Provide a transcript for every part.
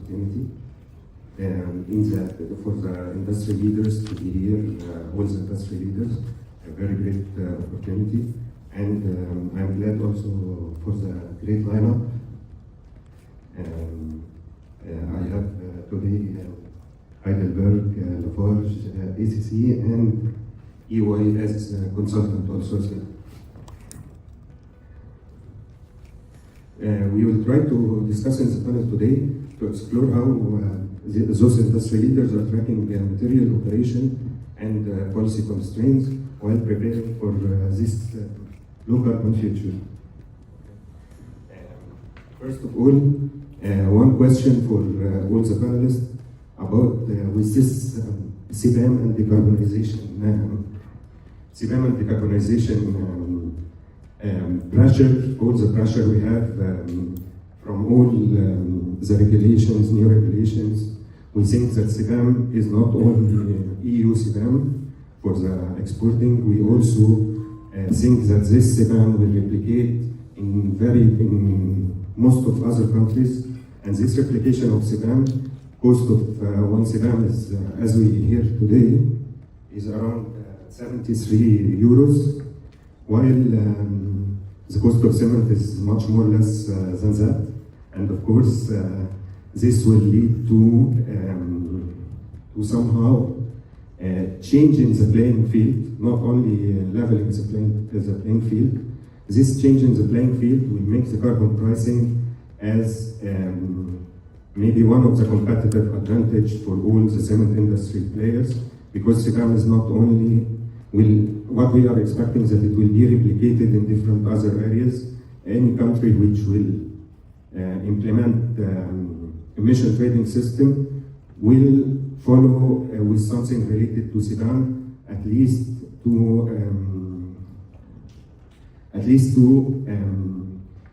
opportunity in that for the industry leaders to be here, all the industry leaders, a very great opportunity. And I'm glad also for the great lineup. I have today Heidelberg, Lafarge, ACC, and EY as a consultant also. We will try to discuss in the panel today to explore how those industry leaders are tracking material operation and policy constraints while preparing for this low carbon future. First of all, one question for all the panelists about with this CBAM and decarbonization. CBAM and decarbonization pressure, all the pressure we have from all the regulations, new regulations. We think that CBAM is not only EU CBAM for the exporting, we also think that this CBAM will replicate in most of other countries, and this replication of CBAM, cost of one CBAM is, as we hear today, is around 73 euros, while the cost of cement is much more or less than that. And of course, this will lead to somehow changing the playing field, not only leveling the playing field. This change in the playing field will make the carbon pricing as maybe one of the competitive advantage for all the cement industry players, because CBAM is not only what we are expecting that it will be replicated in different other areas. Any country which will implement emission trading system will follow with something related to CBAM, at least to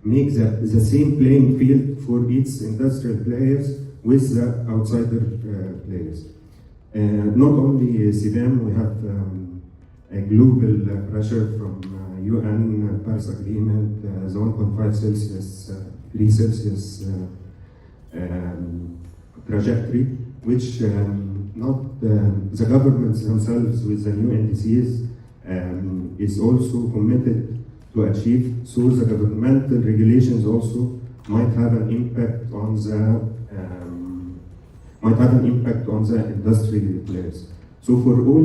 make the same playing field for its industrial players with the outsider players. Not only CBAM, we have a global pressure from UN Paris Agreement, the 1.5 Celsius, 3 Celsius trajectory, which not the governments themselves with the new NDCs is also committed to achieve. So the governmental regulations also might have an impact on the industry players. So for all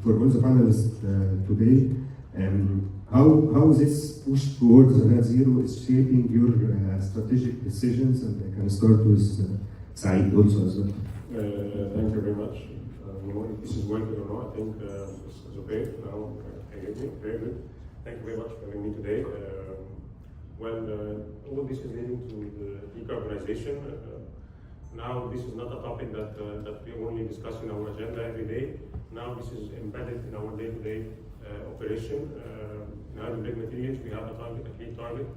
the panelists today, how this push towards the net zero is shaping your strategic decisions, and I can start with Saeed also as well. Thank you very much. If this is working or not, I think it's okay. Now I get it. Very good. Thank you very much for having me today. All this is leading to the decarbonization. Now this is not a topic that we only discuss in our agenda every day. Now this is embedded in our day-to-day operation. In Heidelberg Materials, we have a key target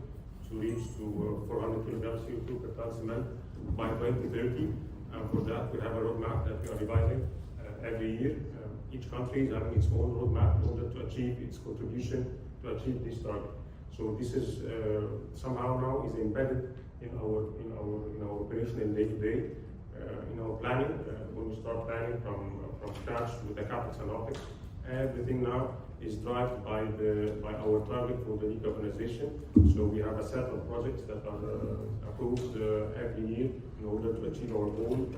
to reach to 400 kilograms CO2 per ton cement by 2030. And for that, we have a roadmap that we are revising every year. Each country is having its own roadmap in order to achieve its contribution to achieve this target. So this is somehow now is embedded in our operation in day-to-day, in our planning. When we start planning from scratch with the capex and opex, everything now is driven by our target for the decarbonization. So we have a set of projects that are approved every year in order to achieve our goal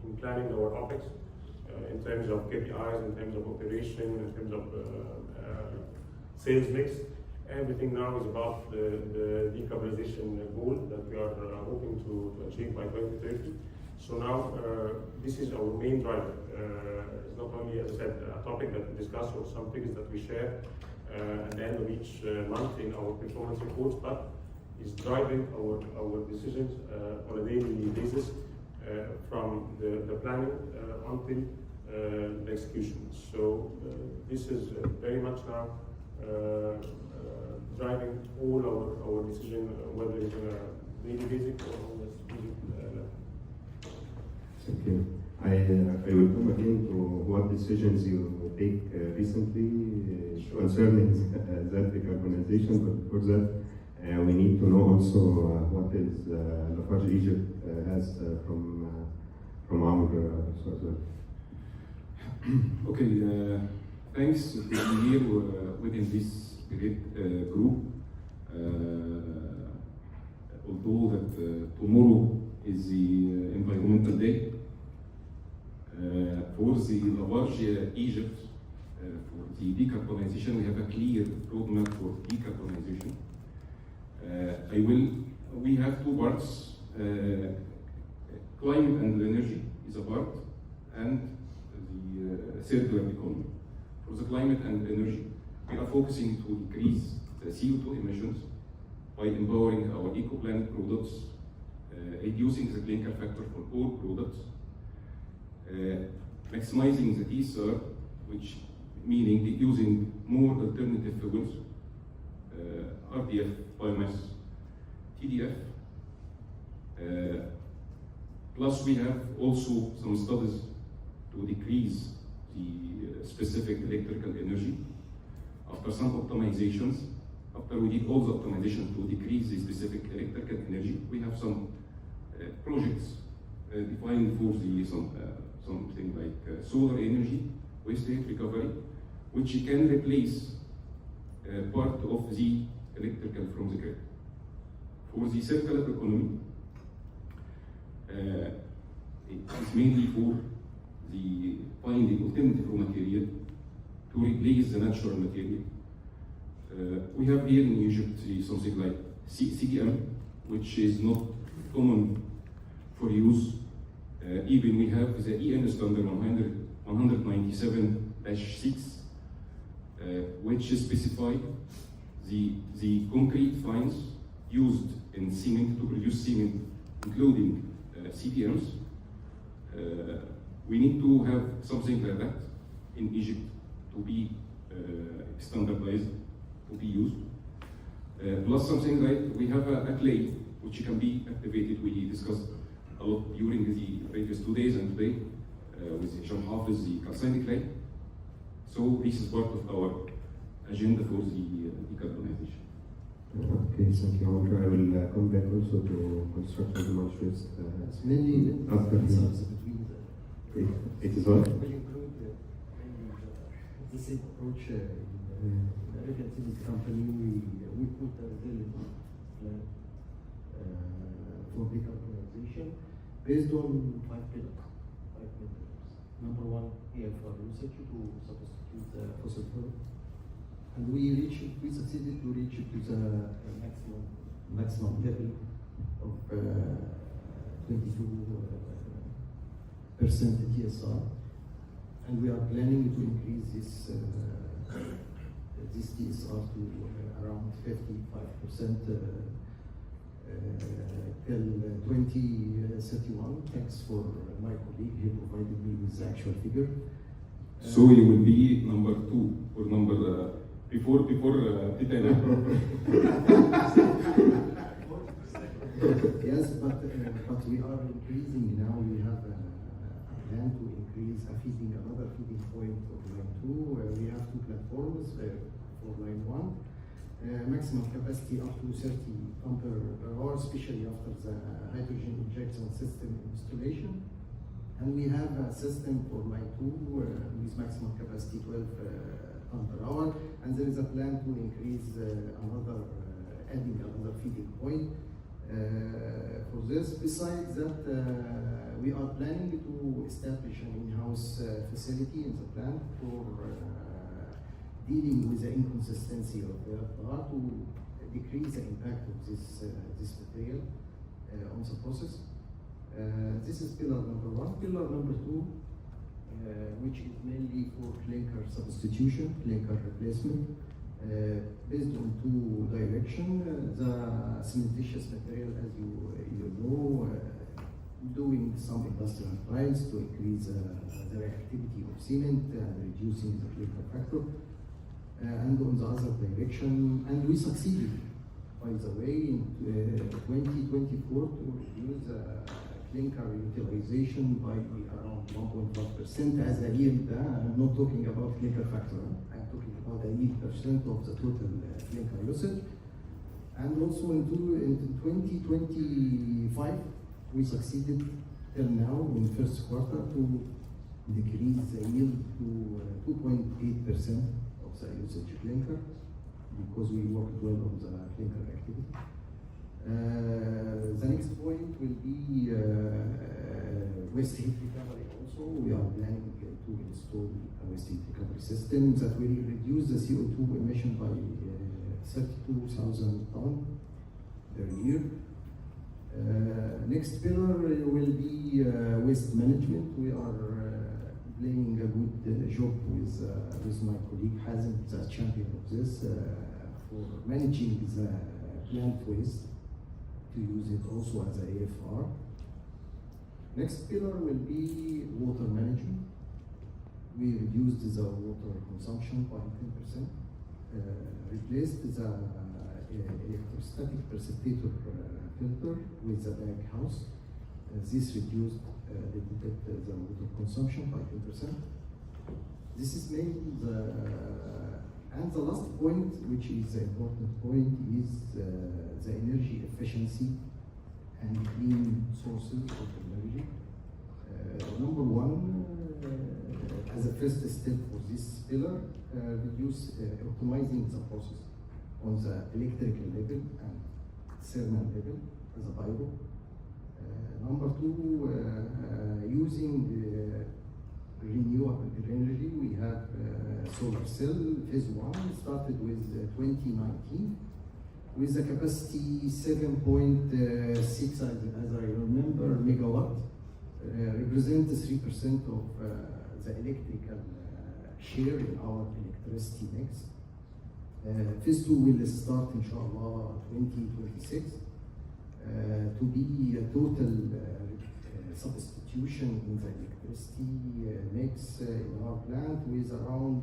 in planning our opex, in terms of KPIs, in terms of operation, in terms of sales mix. Everything now is about the decarbonization goal that we are hoping to achieve by 2030. So now this is our main driver. It's not only, as I said, a topic that we discuss or some figures that we share at the end of each month in our performance reports, but is driving our decisions on a daily basis from the planning until the execution. So this is very much now driving all our decision, whether it's on a daily basis or on a strategic level. Thank you. I will come again to what decisions you take recently concerning that decarbonization, but for that, We need to know also what is Lafarge Egypt has from our sources. Okay, thanks to be here within this great group. Although that tomorrow is the Environmental Day, for the Lafarge Egypt, for the decarbonization, we have a clear roadmap for decarbonization. We have two parts, climate and energy is a part, and the circular economy. For the climate and energy, we are focusing to decrease the CO2 emissions by empowering our eco-plant products, reducing the clinker factor for all products, maximizing the TSR, which meaning using more alternative fuels, RDF, biomass, TDF. Plus we have also some studies to decrease the specific electrical energy. After some optimizations, after we did all the optimization to decrease the specific electrical energy, we have some projects defined for the something like solar energy, waste heat recovery, which can replace part of the electrical from the grid. For the circular economy, it's mainly for the finding alternative raw material to replace the natural material. We have here in Egypt something like CDM, which is not common for use. Even we have the EN standard 197-6, which specifies the concrete fines used in cement to produce cement, including CDMs. We need to have something like that in Egypt to be standardized, to be used. Plus something like we have a clay which can be activated. We discussed a lot during the previous 2 days and today with Hisham Hafiz, the calcined clay. So this is part of our agenda for the decarbonization. Okay, thank you. I will come back also to construction demand waste. Mainly after between the it is what? will include the same approach in the Arabian Cement company. We put a resilient plan for decarbonization based on 5 pillars. Number one, AFR usage to substitute the fossil fuel. And we succeeded to reach it to the maximum level of 22% TSR, and we are planning to increase this TSR to around 55% till 2031. Thanks for my colleague, he provided me with the actual figure. So you will be number 2 or number before Titanic. Yes, but we are increasing now. We have a plan to increase another feeding point for line 2. We have 2 platforms for line 1. Maximum capacity up to 30 tons per hour, especially after the hydrogen injection system installation. And we have a system for line 2 with maximum capacity 12 tons per hour. And there is a plan to increase adding another feeding point for this. Besides that, we are planning to establish an in-house facility in the plant for dealing with the inconsistency of the earth to decrease the impact of this material on the process. This is pillar number 1. Pillar number 2, which is mainly for clinker substitution, clinker replacement, based on 2 directions. The cementitious material, as you know, doing some industrial trials to increase the reactivity of cement and reducing the clinker factor. And on the other direction, and we succeeded, by the way, in 2024 to reduce clinker utilization by around 1.5% as a yield. I'm not talking about clinker factor, I'm talking about the yield % of the total clinker usage. And also in 2025, we succeeded till now in first quarter to decrease the yield to 2.8% of the usage clinker, because we worked well on the clinker activity. The next point will be waste heat recovery also. We are planning to install a waste heat recovery system that will reduce the CO2 emission by 32,000 tons per year. Next pillar will be waste management. We are playing a good job with my colleague Hazem, the champion of this, for managing the plant waste, to use it also as a AFR. Next pillar will be water management. We reduced the water consumption by 10%, replaced the electrostatic precipitator filter with the bag house. This reduced a little bit the water consumption by 10%. This is mainly and the last point, which is the important point, is the energy efficiency and clean sources of energy. Number one, as a first step for this pillar, optimizing the process on the electrical level and thermal level as a bio. Number two, using renewable energy. We have solar cell phase 1 started with 2019 with a capacity 7.6 as I remember megawatt, represents 3% of the electrical share in our electricity mix. Phase 2 will start inshallah 2026 to be a total substitution in the electricity mix in our plant with around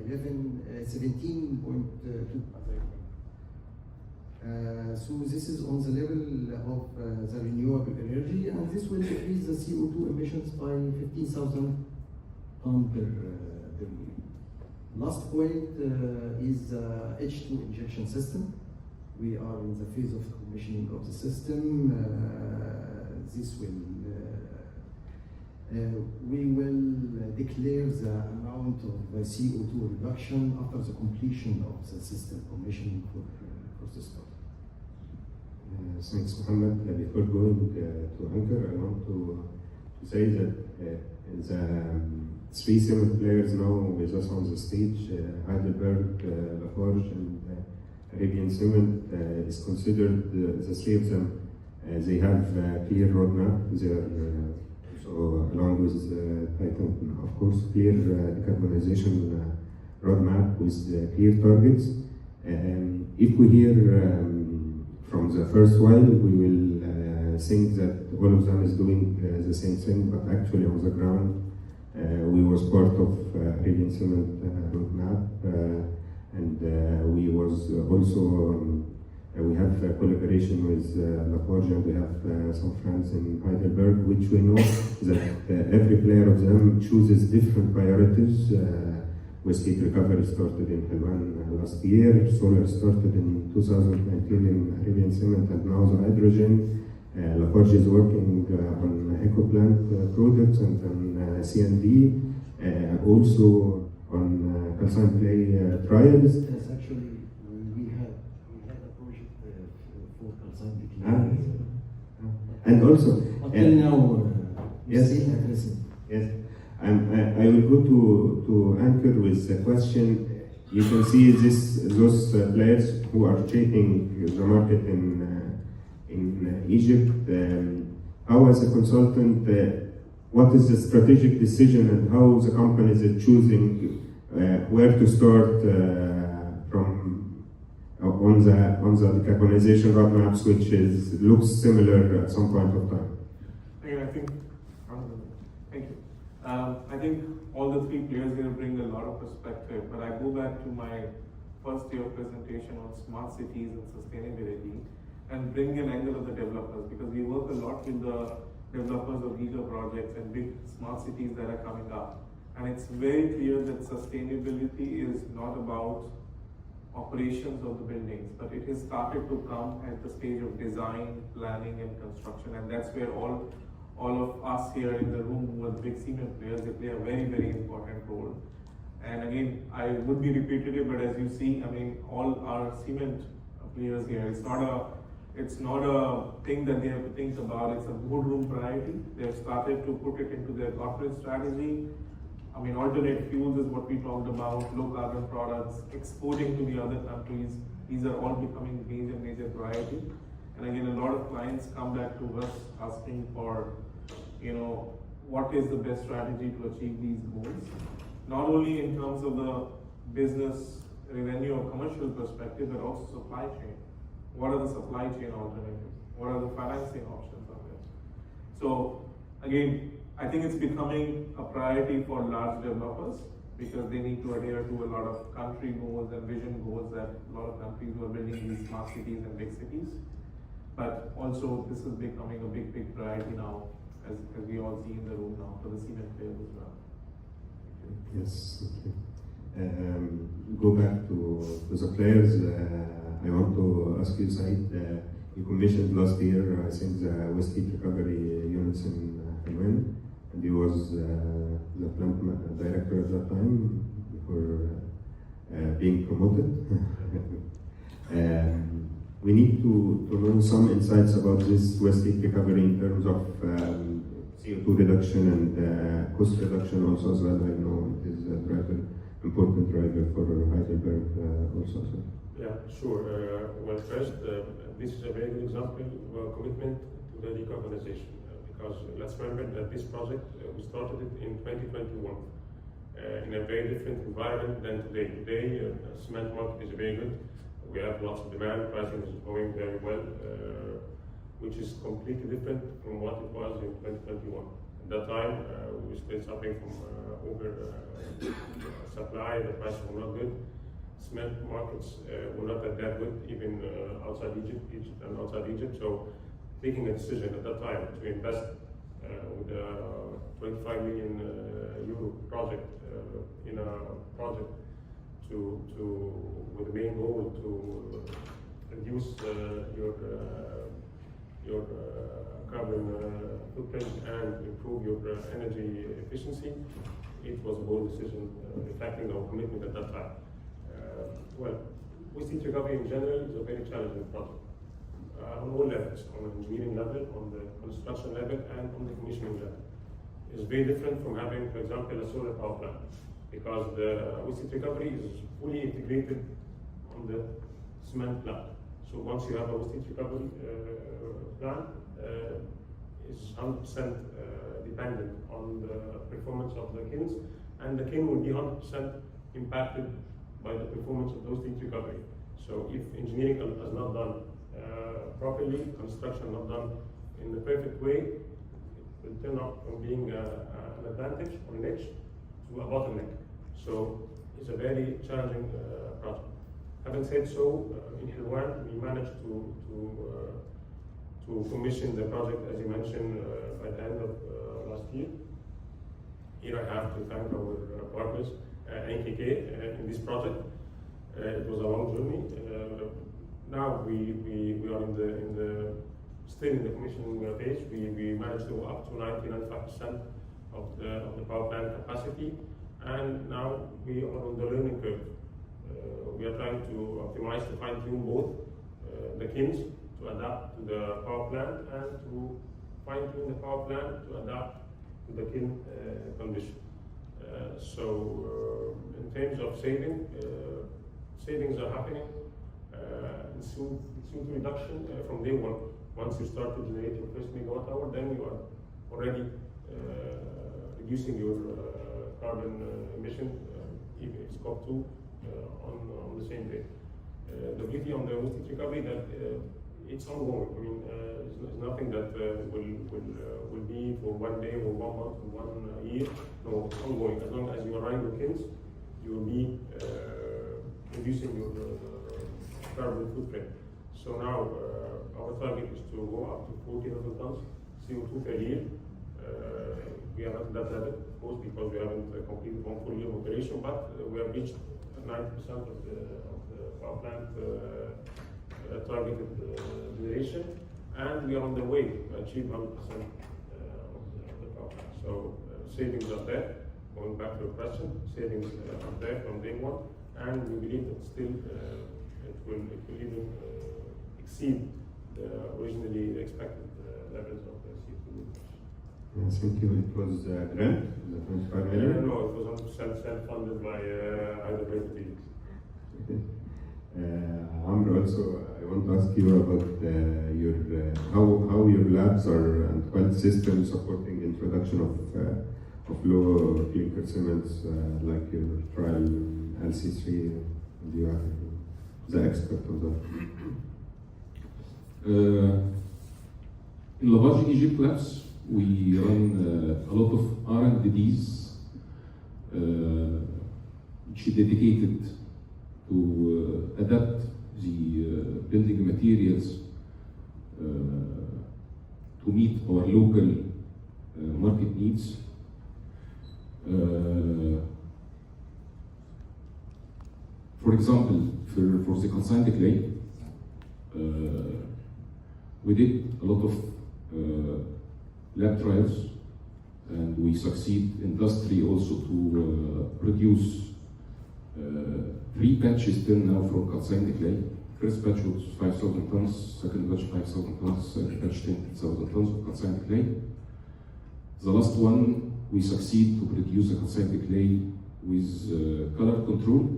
17.2. So this is on the level of the renewable energy, and this will decrease the CO2 emissions by 15,000 tons per year. Last point is H2 injection system. We are in the phase of commissioning of the system. This will we will declare the amount of CO2 reduction after the completion of the system commissioning for this project. Thanks, Mohammed. Before going to Anchor, I want to say that the three cement players now with us on the stage, Heidelberg, Lafarge, and Arabian Cement, is considered, the three of them, they have a clear roadmap. They are so along with Titan, of course, clear decarbonization roadmap with clear targets. If we hear from the first while, we will think that all of them is doing the same thing, but actually on the ground, we was part of Arabian Cement roadmap, and we was also we have collaboration with Lafarge, and we have some friends in Heidelberg, which we know that every player of them chooses different priorities. Waste heat recovery started in Helwan last year, solar started in 2019 in Arabian Cement, and now the hydrogen. Lafarge is working on eco plant projects and on CND, also on calcined clay trials. Yes, actually, we had a project for calcined clay. And also, until now, yes, still aggressive. Yes. I will go to Anchor with a question. You can see those players who are shaping the market in Egypt. How, as a consultant, what is the strategic decision and how the companies are choosing where to start from on the decarbonization roadmaps, which looks similar at some point of time? I think all the three players here bring a lot of perspective, but I go back to my first year presentation on smart cities and sustainability and bring an angle of the developers, because we work a lot with the developers of giga projects and big smart cities that are coming up. And it's very clear that sustainability is not about operations of the buildings, but it has started to come at the stage of design, planning, and construction, and that's where all of us here in the room who are big cement players, they play a very, very important role. And again, I would be repetitive, but as you see, I mean, all our cement players here, it's not a thing that they have to think about, it's a boardroom priority. They've started to put it into their corporate strategy. I mean, alternate fuels is what we talked about, low carbon products, exporting to the other countries. These are all becoming major priority. And again, a lot of clients come back to us asking for, what is the best strategy to achieve these goals? Not only in terms of the business revenue or commercial perspective, but also supply chain. What are the supply chain alternatives? What are the financing options on this? So again, I think it's becoming a priority for large developers because they need to adhere to a lot of country goals and vision goals that a lot of countries who are building these smart cities and big cities. But also this is becoming a big priority now, as we all see in the room now for the cement players as well. Yes, okay. Go back to the players. I want to ask you, Said, you commissioned last year, I think, the waste heat recovery units in Heidelberg, and he was the plant director at that time before being promoted. We need to know some insights about this waste heat recovery in terms of CO2 reduction and cost reduction also as well. I know it is a important driver for Heidelberg also. So. Yeah, sure. Well, first, this is a very good example of commitment to the decarbonization because let's remember that this project, we started it in 2021 in a very different environment than today. Today, cement market is very good. We have lots of demand, pricing is going very well, which is completely different from what it was in 2021. At that time, we were still suffering from over supply, the prices were not good. Cement markets were not that good, even outside Egypt and outside Egypt. So taking a decision at that time to invest with a 25 million euro project in a project with the main goal to reduce your carbon footprint and improve your energy efficiency, it was a bold decision reflecting our commitment at that time. Well, waste heat recovery in general is a very challenging project on all levels, on the engineering level, on the construction level, and on the commissioning level. It's very different from having, for example, a solar power plant, because the waste heat recovery is fully integrated on the cement plant. So once you have a waste heat recovery plant, it's 100% dependent on the performance of the kilns, and the kiln will be 100% impacted by the performance of those heat recovery. So if engineering is not done properly, construction not done in the perfect way, it will turn out from being an advantage or an edge to a bottleneck. So it's a very challenging project. Having said so, in Hilwan, we managed to commission the project, as you mentioned, by the end of last year. Here I have to thank our partners, A&K, in this project. It was a long journey. Now we are still in the commissioning phase. We managed to go up to 90-95% of the power plant capacity, and now we are on the learning curve. We are trying to optimize, to fine-tune both the kilns to adapt to the power plant and to fine-tune the power plant to adapt to the kiln condition. So in terms of savings are happening. CO2 reduction from day one. Once you start to generate your first megawatt hour, then you are already reducing your carbon emission, even if scope 2, on the same day. The beauty on the waste heat recovery that it's ongoing. I mean, it's nothing that will be for 1 day or 1 month or 1 year. No, it's ongoing. As long as you are running the kilns, you will be reducing your carbon footprint. So now our target is to go up to 40,000 tons CO2 per year. We are not at that level, of course, because we haven't completed 1 full year of operation, but we have reached 90% of the power plant targeted duration, and we are on the way to achieve 100% of the power plant. So savings are there. Going back to your question, savings are there from day one, and we believe that still it will even exceed the originally expected levels of the CO2 emissions. Yes, thank you. It was a grant, the 25 million? No, it was self-funded by Heidelberg Materials. Okay. Amr, also, I want to ask you about your how your labs are and quality systems supporting the introduction of low clinker cements like your trial LC3, and you are the expert on that. In Lafarge Egypt labs, we run a lot of R&Ds which is dedicated to adapt the building materials to meet our local market needs. For example, for the calcined clay, we did a lot of lab trials, and we succeed industry also to produce 3 batches till now from calcined clay. First batch was 5,000 tons, second batch 5,000 tons, third batch 10,000 tons of calcined clay. The last one, we succeed to produce a calcined clay with color control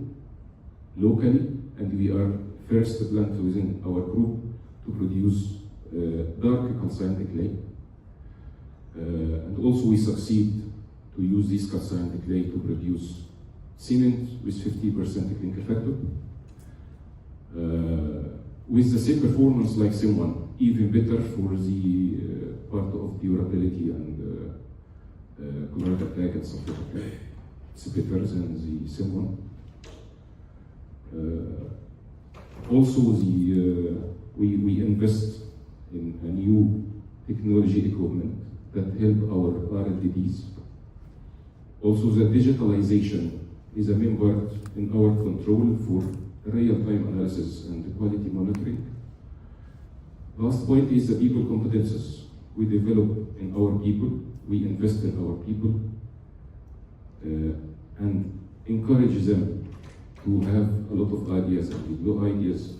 locally, and we are first plant within our group to produce dark calcined clay. And also we succeed to use this calcined clay to produce cement with 50% clinker factor. With the same performance like CEM1, even better for the part of durability and caloric attack and stuff like that. It's better than the CEM1. Also, we invest in a new technology equipment that help our R&Ds. Also, the digitalization is a main part in our control for real-time analysis and quality monitoring. Last point is the people competences. We develop in our people, we invest in our people, and encourage them to have a lot of ideas and new ideas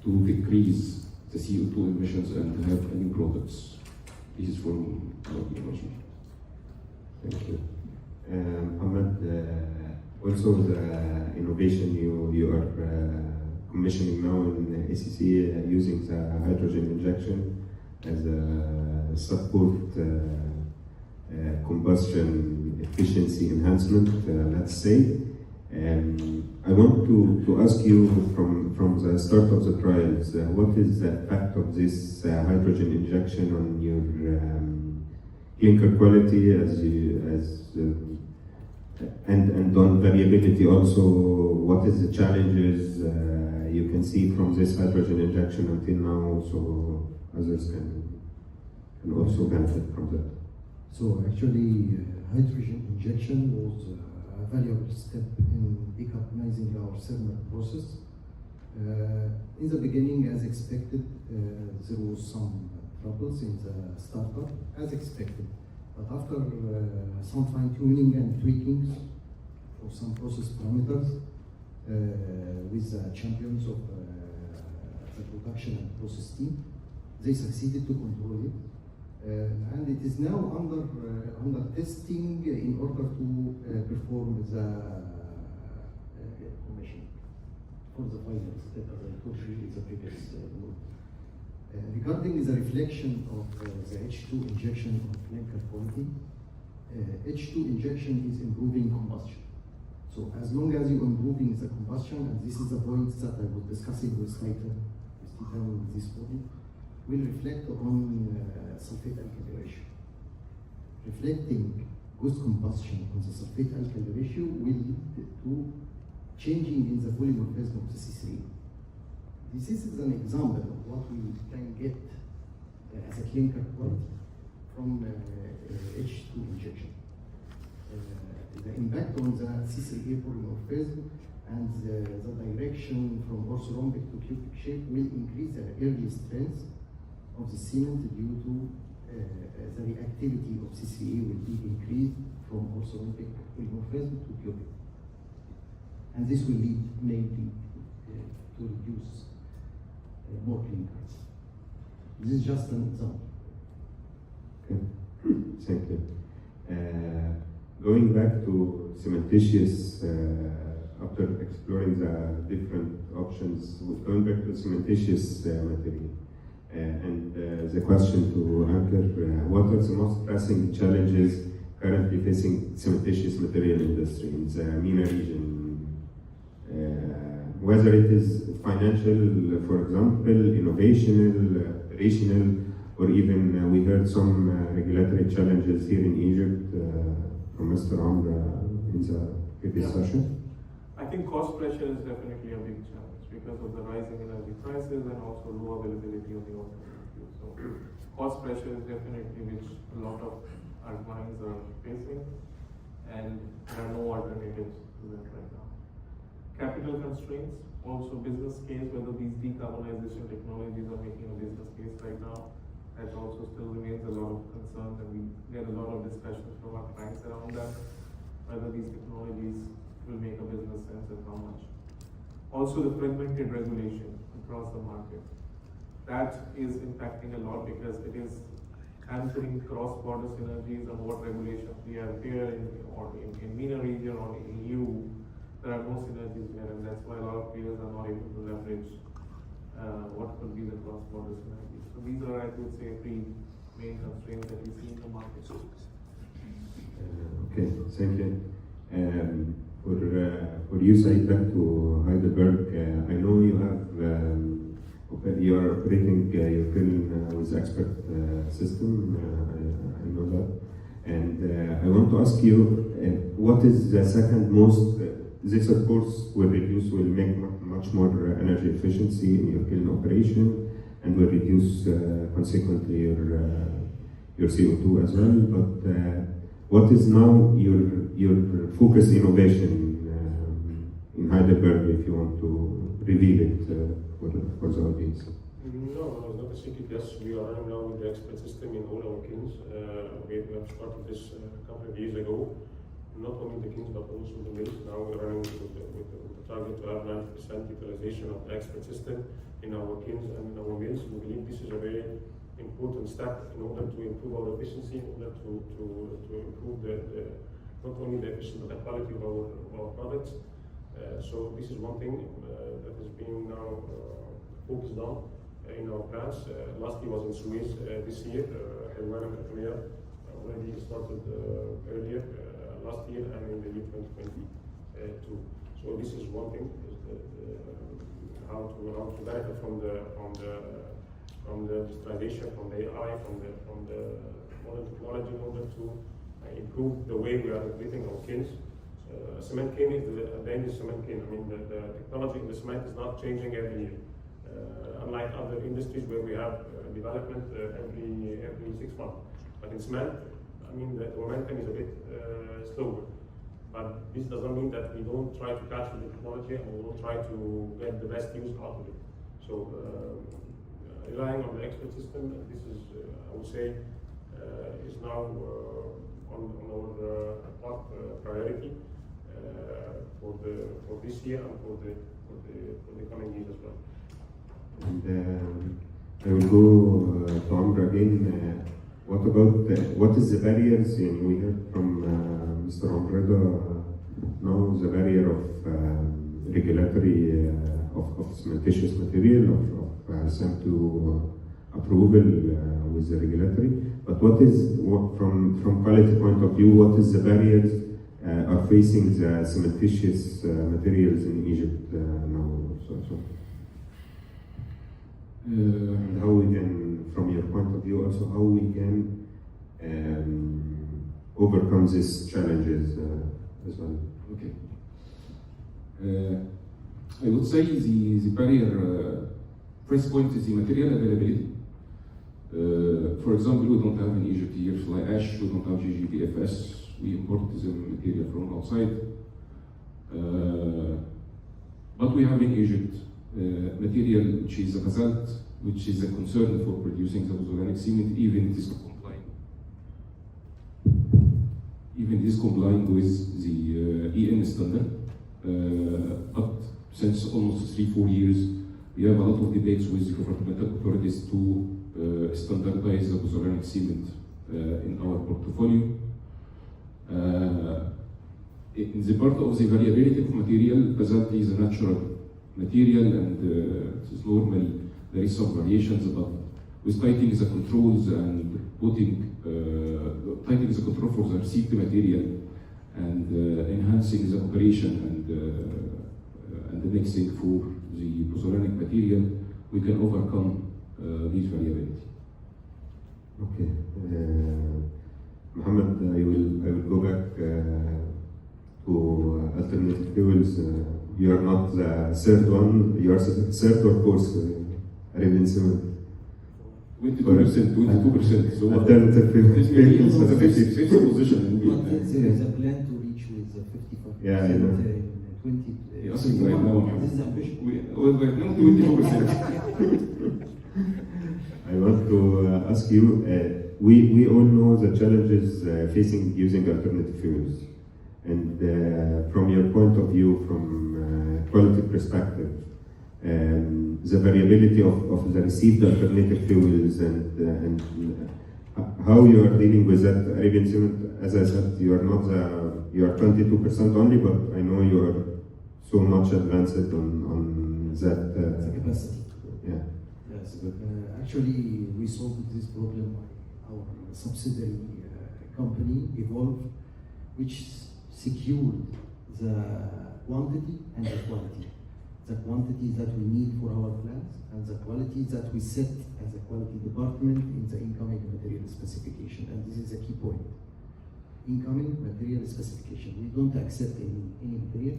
to decrease the CO2 emissions and have new products. This is from our information. Thank you. Ahmed, also the innovation you are commissioning now in ACC using the hydrogen injection as a support combustion efficiency enhancement, let's say. I want to ask you from the start of the trials, what is the effect of this hydrogen injection on your clinker quality and on variability also? What is the challenges you can see from this hydrogen injection until now, so others can also benefit from that? So actually, hydrogen injection was a valuable step in decarbonizing our thermal process. In the beginning, as expected, there was some troubles in the startup, as expected. But after some fine-tuning and tweakings for some process parameters with the champions of the production and process team, they succeeded to control it. And it is now under testing in order to perform the commission for the final step, as I told you in the previous note. Regarding the reflection of the H2 injection on clinker quality, H2 injection is improving combustion. So as long as you're improving the combustion, and this is the point that I was discussing with Titan, this morning, will reflect on sulfate alkali ratio. Reflecting good combustion on the sulfate alkali ratio will lead to changing in the polymorphism of the C3. This is an example of what we can get as a clinker quality from H2 injection. the impact on the C3A polymorphism and the direction from orthorhombic to cubic shape will increase the early strength of the cement due to the reactivity of C3A will be increased from orthorhombic polymorphism to cubic. And this will lead mainly to reduce more clinkers. This is just an example. Okay, thank you. Going back to cementitious, after exploring the different options, going back to cementitious material. And the question to Anker, what are the most pressing challenges currently facing cementitious material industry in the MENA region? Whether it is financial, for example, innovational, operational, or even we heard some regulatory challenges here in Egypt from Mr. Amr in the previous session. I think cost pressure is definitely a big challenge because of the rising energy prices and also low availability of the alternative. So cost pressure is definitely which a lot of our clients are facing, and there are no alternatives to that right now. Capital constraints, also business case, whether these decarbonization technologies are making a business case right now, that also still remains a lot of concern, and we get a lot of discussions from our clients around that, whether these technologies will make a business sense and how much. Also the fragmented regulation across the market. That is impacting a lot because it is hampering cross-border synergies on what regulations we have here in MENA region or in EU. There are no synergies there, and that's why a lot of players are not able to leverage what could be the cross-border synergies. So these are, I would say, three main constraints that we see in the market. Okay, thank you. For you, Said, back to Heidelberg, I know you have you are operating your kiln with expert system. I know that, and I want to ask you, what is the second most? This, of course, will make much more energy efficiency in your kiln operation, and will reduce consequently your CO2 as well. But what is now your focus innovation in Heidelberg, if you want to reveal it for the audience? No, it's not a secret. Yes, we are running now with the expert system in all our kilns. We have started this a couple of years ago. Not only the kilns but also the mills. Now we're running with the target to have 90% utilization of the expert system in our kilns and in our mills. We believe this is a very important step in order to improve our efficiency, in order to improve not only the efficiency but the quality of our products. So this is one thing that is being now focused on in our plants. Last year was in Suez. This year, Arabian Cement already started earlier last year and in the year 2022. So this is one thing: is how to benefit from the digitalization, from the AI, from the modern technology in order to improve the way we are operating our kilns. Cement kiln is a dangerous cement kiln. I mean, the technology in the cement is not changing every year. Unlike other industries where we have development every 6 months. But in cement, I mean, the momentum is a bit slower. But this doesn't mean that we don't try to catch the technology and we don't try to get the best use out of it. So relying on the expert system, this is, I would say, is now on our top priority for this year and for the coming years as well. And I will go to Amr again. What is the barriers? And we heard from Mr. Amr now the barrier of regulatory of cementitious material of SAM2 approval with the regulatory. But from quality point of view, what is the barriers are facing the cementitious materials in Egypt now? And how we can, from your point of view, also how we can overcome these challenges as well. Okay. I would say the barrier, first point is the material availability. For example, we don't have in Egypt here fly ash, we don't have GGBFS, we import the material from outside. But we have in Egypt material which is a basalt, which is a concern for producing the pozzolanic cement, even it is complying with the EN standard. But since almost 3-4 years, we have a lot of debates with the governmental authorities to standardize the pozzolanic cement in our portfolio. In the part of the variability of material, basalt is a natural material and it is normal. There is some variations, but with tightening the controls and tightening the control for the received material and enhancing the operation and the mixing for the pozzolanic material, we can overcome these variability. Okay, Mohammed, I will go back to alternative fuels. You are not the third one. You are the third or fourth Arabian Cement. 22%. So alternative fuels. It's a fifth position. But there is a plan to reach with 55%. Yeah, I know. In 20. Yes, right now. This is ambitious. Right now, 22%. I want to ask you, we all know the challenges facing using alternative fuels. And from your point of view, from quality perspective, the variability of the received alternative fuels and how you are dealing with that. Arabian Cement, as I said, you are 22% only, but I know you are so much advanced on that. The capacity. Yeah. Yes, but actually we solved this problem by our subsidiary company, Evolve, which secured the quantity and the quality. The quantity that we need for our plants and the quality that we set as a quality department in the incoming material specification. And this is a key point. Incoming material specification. We don't accept any material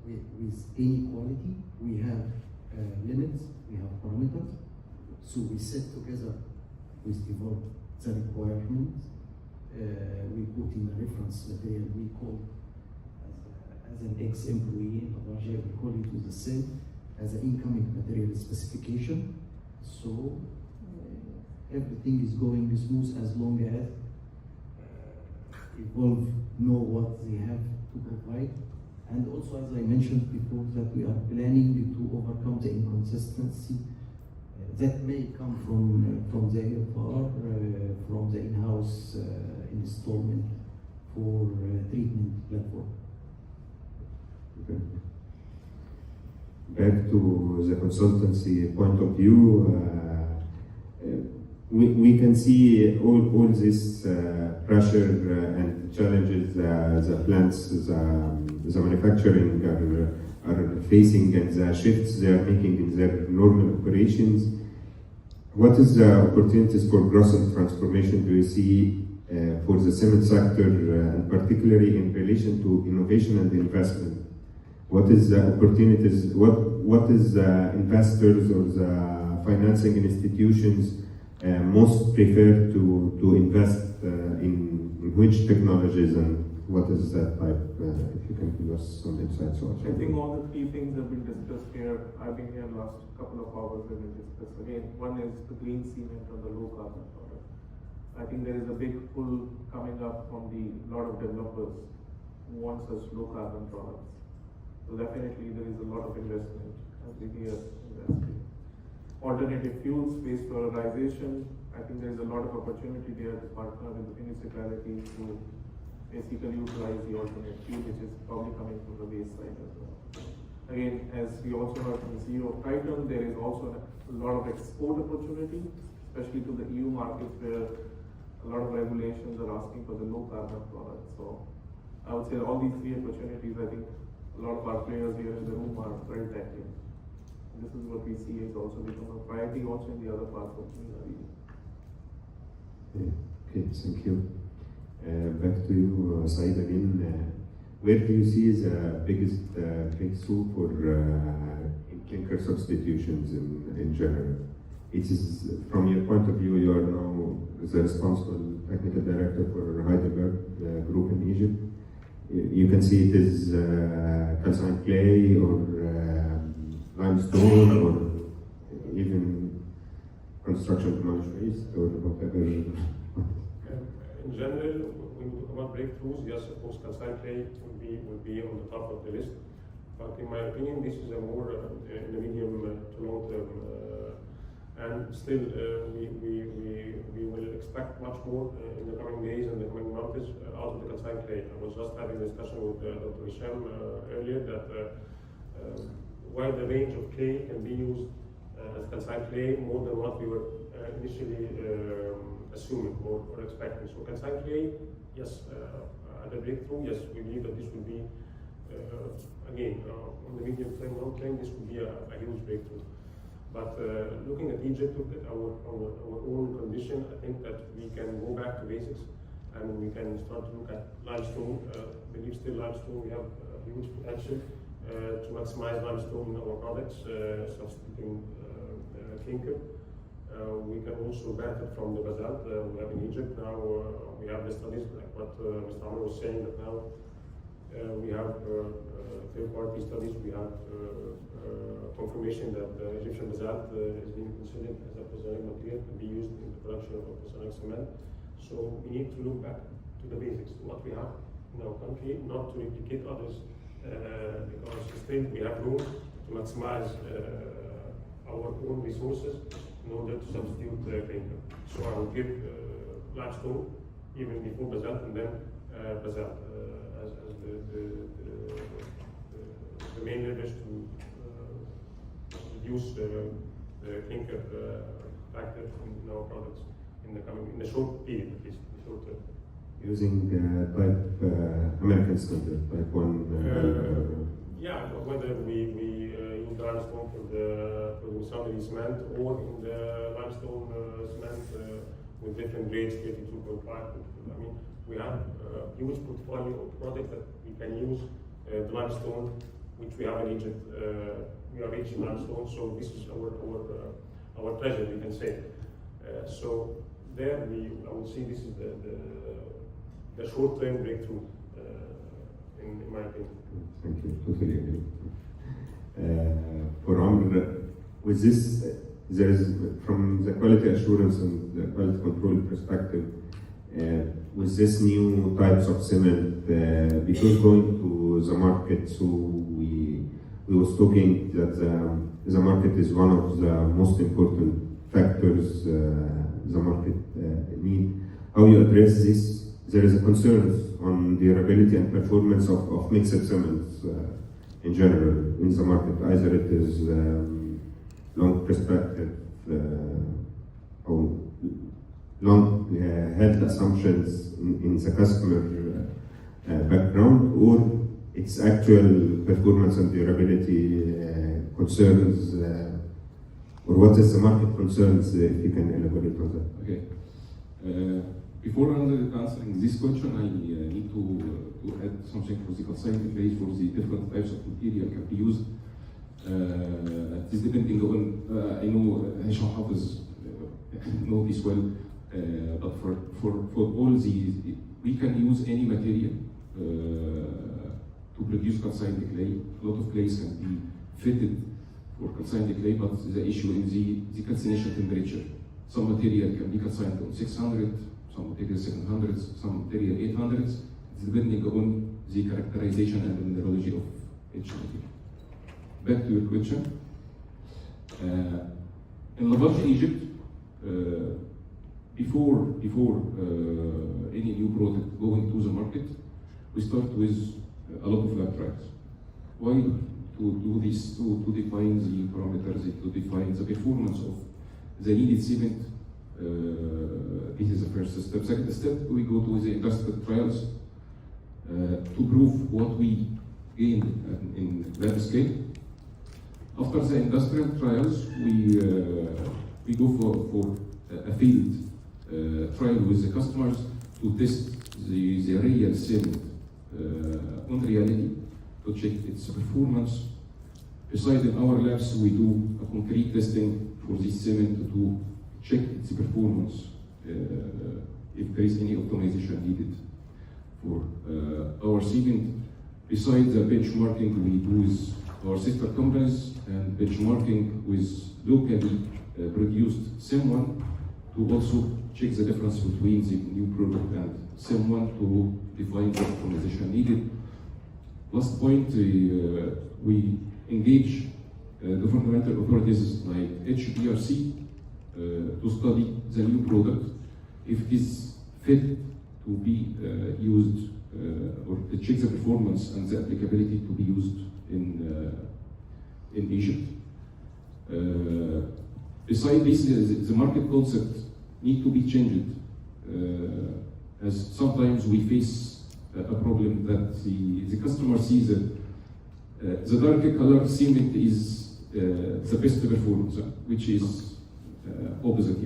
with any quality. We have limits, we have parameters. So we set together with Evolve the requirements. We put in a reference material we call as an ex-employee in Lafarge, we call it with the same as an incoming material specification. So everything is going smooth as long as Evolve know what they have to provide. And also, as I mentioned before, that we are planning to overcome the inconsistency that may come from the AFR, from the in-house installment for treatment platform. Okay. Back to the consultancy point of view, we can see all this pressure and challenges the plants, the manufacturing are facing and the shifts they are making in their normal operations. What is the opportunities for growth and transformation do you see for the cement sector, and particularly in relation to innovation and investment? What is the opportunities? What is the investors or the financing institutions most prefer to invest in which technologies, and what is that type? If you can give us some insights also. I think all the three things have been discussed here. I've been here last couple of hours and we discussed again. One is the green cement and the low carbon product. I think there is a big pull coming up from the lot of developers who want such low carbon products. So definitely there is a lot of investment as we hear in the industry. Alternative fuels, waste valorization. I think there is a lot of opportunity there to partner with the municipalities to basically utilize the alternate fuel, which is probably coming from the waste side as well. Again, as we also heard from the CEO of Titan, there is also a lot of export opportunity, especially to the EU markets where a lot of regulations are asking for the low carbon products. So I would say all these three opportunities, I think a lot of our players here in the room are very tackling. This is what we see is also become a priority also in the other parts of the region. Okay, thank you. Back to you, Said, again. Where do you see the biggest breakthrough for clinker substitutions in general? it is, from your point of view, you are now the responsible technical director for Heidelberg group in Egypt. You can see it is calcined clay or limestone or even construction demolition or whatever. In general, when we talk about breakthroughs, yes, of course, calcined clay will be on the top of the list. But in my opinion, this is a more in the medium to long term. And still, we will expect much more in the coming days and the coming months out of the calcined clay. I was just having a discussion with Dr. Hisham earlier that while the range of clay can be used as calcined clay more than what we were initially assuming or expecting. So calcined clay, yes, at a breakthrough, yes, we believe that this will be, again, on the medium term, long term, this will be a huge breakthrough. But looking at Egypt, look at our own condition, I think that we can go back to basics and we can start to look at limestone. I believe still limestone, we have a huge potential to maximize limestone in our products, substituting clinker. We can also benefit from the basalt we have in Egypt now. We have the studies, like what Mr. Amr was saying, that now we have third-party studies. We have confirmation that Egyptian basalt is being considered as a pozzolanic material to be used in the production of pozzolanic cement. So we need to look back to the basics, to what we have in our country, not to replicate others, because still we have room to maximize our own resources in order to substitute clinker. So I will give limestone even before basalt and then basalt as the main levers to reduce the clinker factor in our products in the short period, at least, the short term. Using type American standard, type 1. Yeah, whether we use the limestone for the Mostafa cement or in the limestone cement with different grades, 32.5. I mean, we have a huge portfolio of products that we can use. The limestone, which we have in Egypt, we are rich in limestone, so this is our treasure, we can say. So there, I would say this is the short-term breakthrough, in my opinion. Thank you, totally agree. For Amr, with this, there is, from the quality assurance and the quality control perspective, with this new types of cement, because going to the market, so we was talking that the market is one of the most important factors the market need. How you address this? There is a concern on durability and performance of mixed cements in general in the market. Either it is long perspective or long held assumptions in the customer background, or its actual performance and durability concerns, or what is the market concerns, if you can elaborate on that. Okay. Before answering this question, I need to add something for the calcined clay for the different types of material can be used. It is depending on, I know Hisham Hafiz know this well, but for all these, we can use any material to produce calcined clay. A lot of clays can be fitted for calcined clay, but the issue is the calcination temperature. Some material can be calcined on 600, some material 700s, some material 800s. It's depending on the characterization and the mineralogy of each material. Back to your question. In Lafarge Egypt, before any new product going to the market, we start with a lot of lab trials. Why? To do this, to define the parameters, to define the performance of the needed cement. This is the first step. Second step, we go to the industrial trials to prove what we gain in lab scale. After the industrial trials, we go for a field trial with the customers to test the real cement on reality, to check its performance. Besides, in our labs, we do a concrete testing for this cement to check its performance if there is any optimization needed. For our cement, besides the benchmarking we do with our sister companies and benchmarking with locally produced CEM1 to also check the difference between the new product and CEM1 to define the optimization needed. Last point, we engage governmental authorities like HBRC to study the new product if it is fit to be used or to check the performance and the applicability to be used in Egypt. Besides this, the market concept need to be changed, as sometimes we face a problem that the customer sees that the darker color cement is the best performance, which is opposite.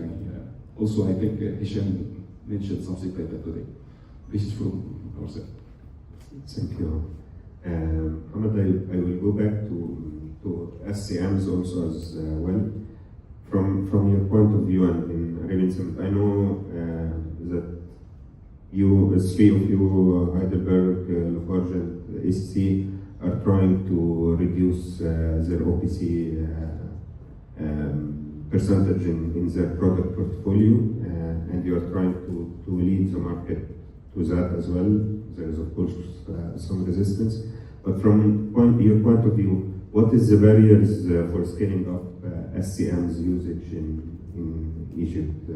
Also, I think Hisham mentioned something like that today. This is from our side. Thank you. Ahmed, I will go back to SCMs also as well. From your point of view and in Arabian Cement, I know that you, three of you, Heidelberg, Lafarge, and SC, are trying to reduce their OPC percentage in their product portfolio, and you are trying to lead the market to that as well. There is, of course, some resistance. But from your point of view, what is the barriers for scaling up SCM's usage in Egypt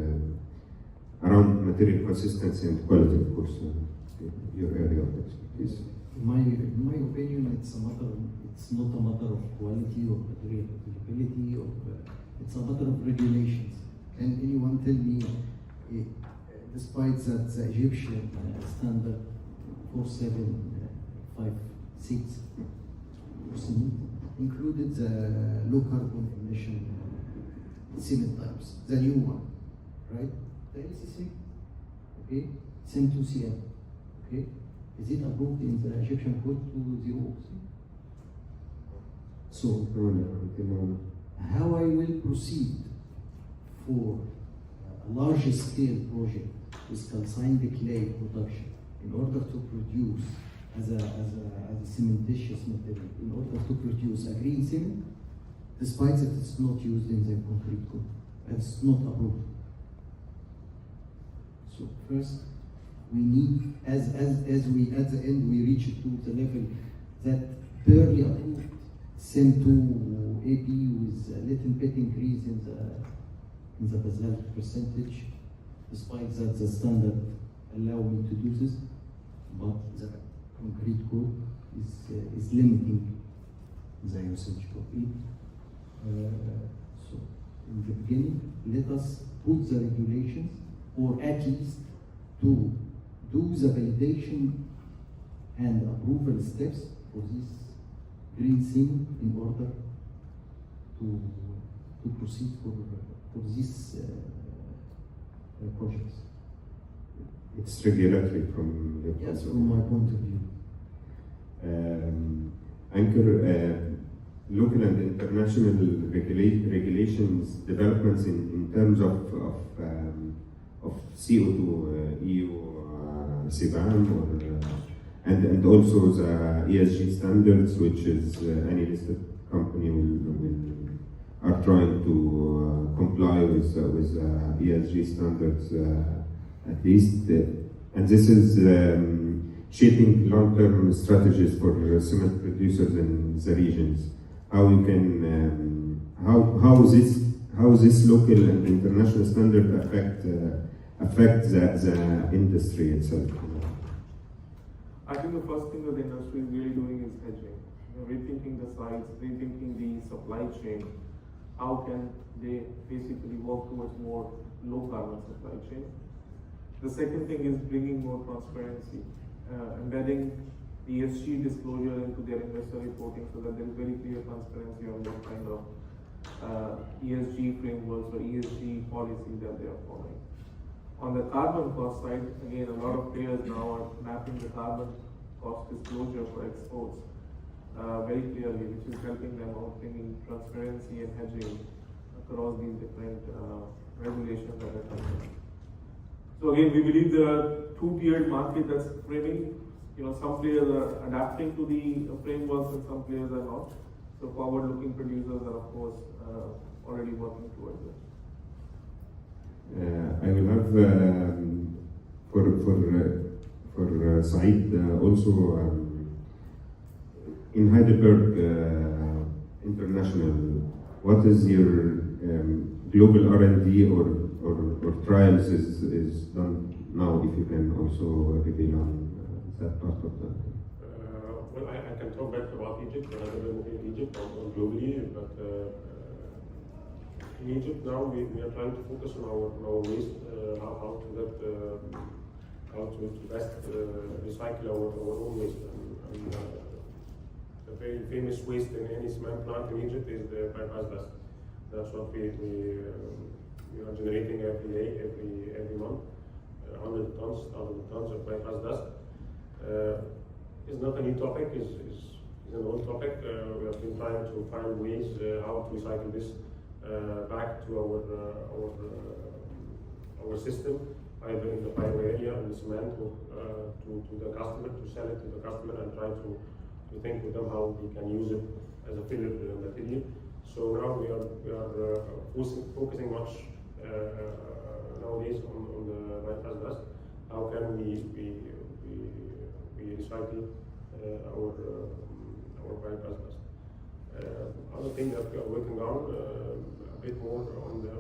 around material consistency and quality, of course, your area of expertise? In my opinion, it's not a matter of quality or material availability, or it's a matter of regulations. Can anyone tell me, despite that the Egyptian standard 4756 included the low carbon emission cement types, the new one, right? The LCC, okay, CEM2CM, okay. Is it approved in the Egyptian code 206? So, how I will proceed for a large scale project with calcined clay production in order to produce as a cementitious material, in order to produce a green cement, despite that it's not used in the concrete code, it's not approved. So first, we need, as we at the end we reach to the level that barely approved CEM2 AP with a little bit increase in the basalt percentage. Despite that, the standard allow me to do this, but the concrete code is limiting the usage of it. So in the beginning, let us put the regulations, or at least to do the validation and approval steps for this green cement in order to proceed for these projects. It's regulatory from your point Yes, of view. from my point of view. Anchor, local and international regulations developments in terms of CO2, EU CBAM, and also the ESG standards, which is any listed company are trying to comply with ESG standards at least, and this is shaping long-term strategies for cement producers in the regions. How we can how this local and international standard affect the industry itself. I think the first thing that the industry is really doing is hedging. Rethinking the sites, rethinking the supply chain. How can they basically work towards more low carbon supply chain? The second thing is bringing more transparency, embedding ESG disclosure into their investor reporting so that there is very clear transparency on what kind of ESG frameworks or ESG policies that they are following. On the carbon cost side, again, a lot of players now are mapping the carbon cost disclosure for exports very clearly, which is helping them out, bringing transparency and hedging across these different regulations that are coming. So again, we believe there are two-tiered market that's framing. Some players are adapting to the frameworks and some players are not. So forward-looking producers are of course already working towards it. I will have for Saeed also in Heidelberg International. What is your global R&D or trials is done now? If you can also reveal on that part of that. Well, I can talk better about Egypt, but I don't know in Egypt or globally, but in Egypt now we are trying to focus on our waste, how to best recycle our own waste. And the very famous waste in any cement plant in Egypt is the bypass dust. That's what we are generating every day, every month, 100 tons, 1,000 tons of bypass dust. It's not a new topic, it's an old topic. We have been trying to find ways how to recycle this back to our system, either in the bio area, in the cement, or to the customer, to sell it to the customer and try to think with them how we can use it as a filler material. So now we are focusing much nowadays on the bypass dust. How can we recycle our bypass dust? Other thing that we are working on a bit more on the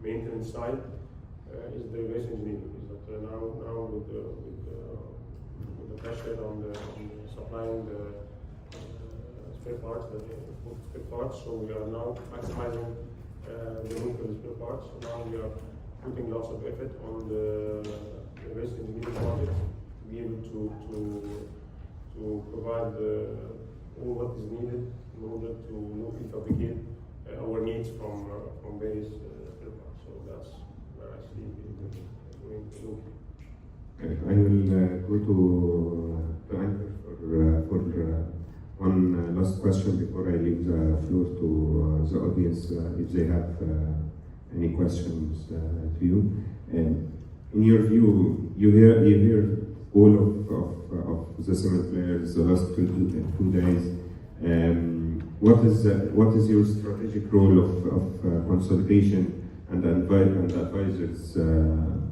maintenance side is the reverse engineering. Is that now with the pressure on the supplying the spare parts, so we are now maximizing the need for the spare parts. So now we are putting lots of effort on the reverse engineering project to be able to provide all what is needed in order to prefabricate our needs from various spare parts. So that's where I see it going. I will go to Anchor for one last question before I leave the floor to the audience if they have any questions to you. In your view, you hear all of the cement players the last two days. What is your strategic role of consultation and advisors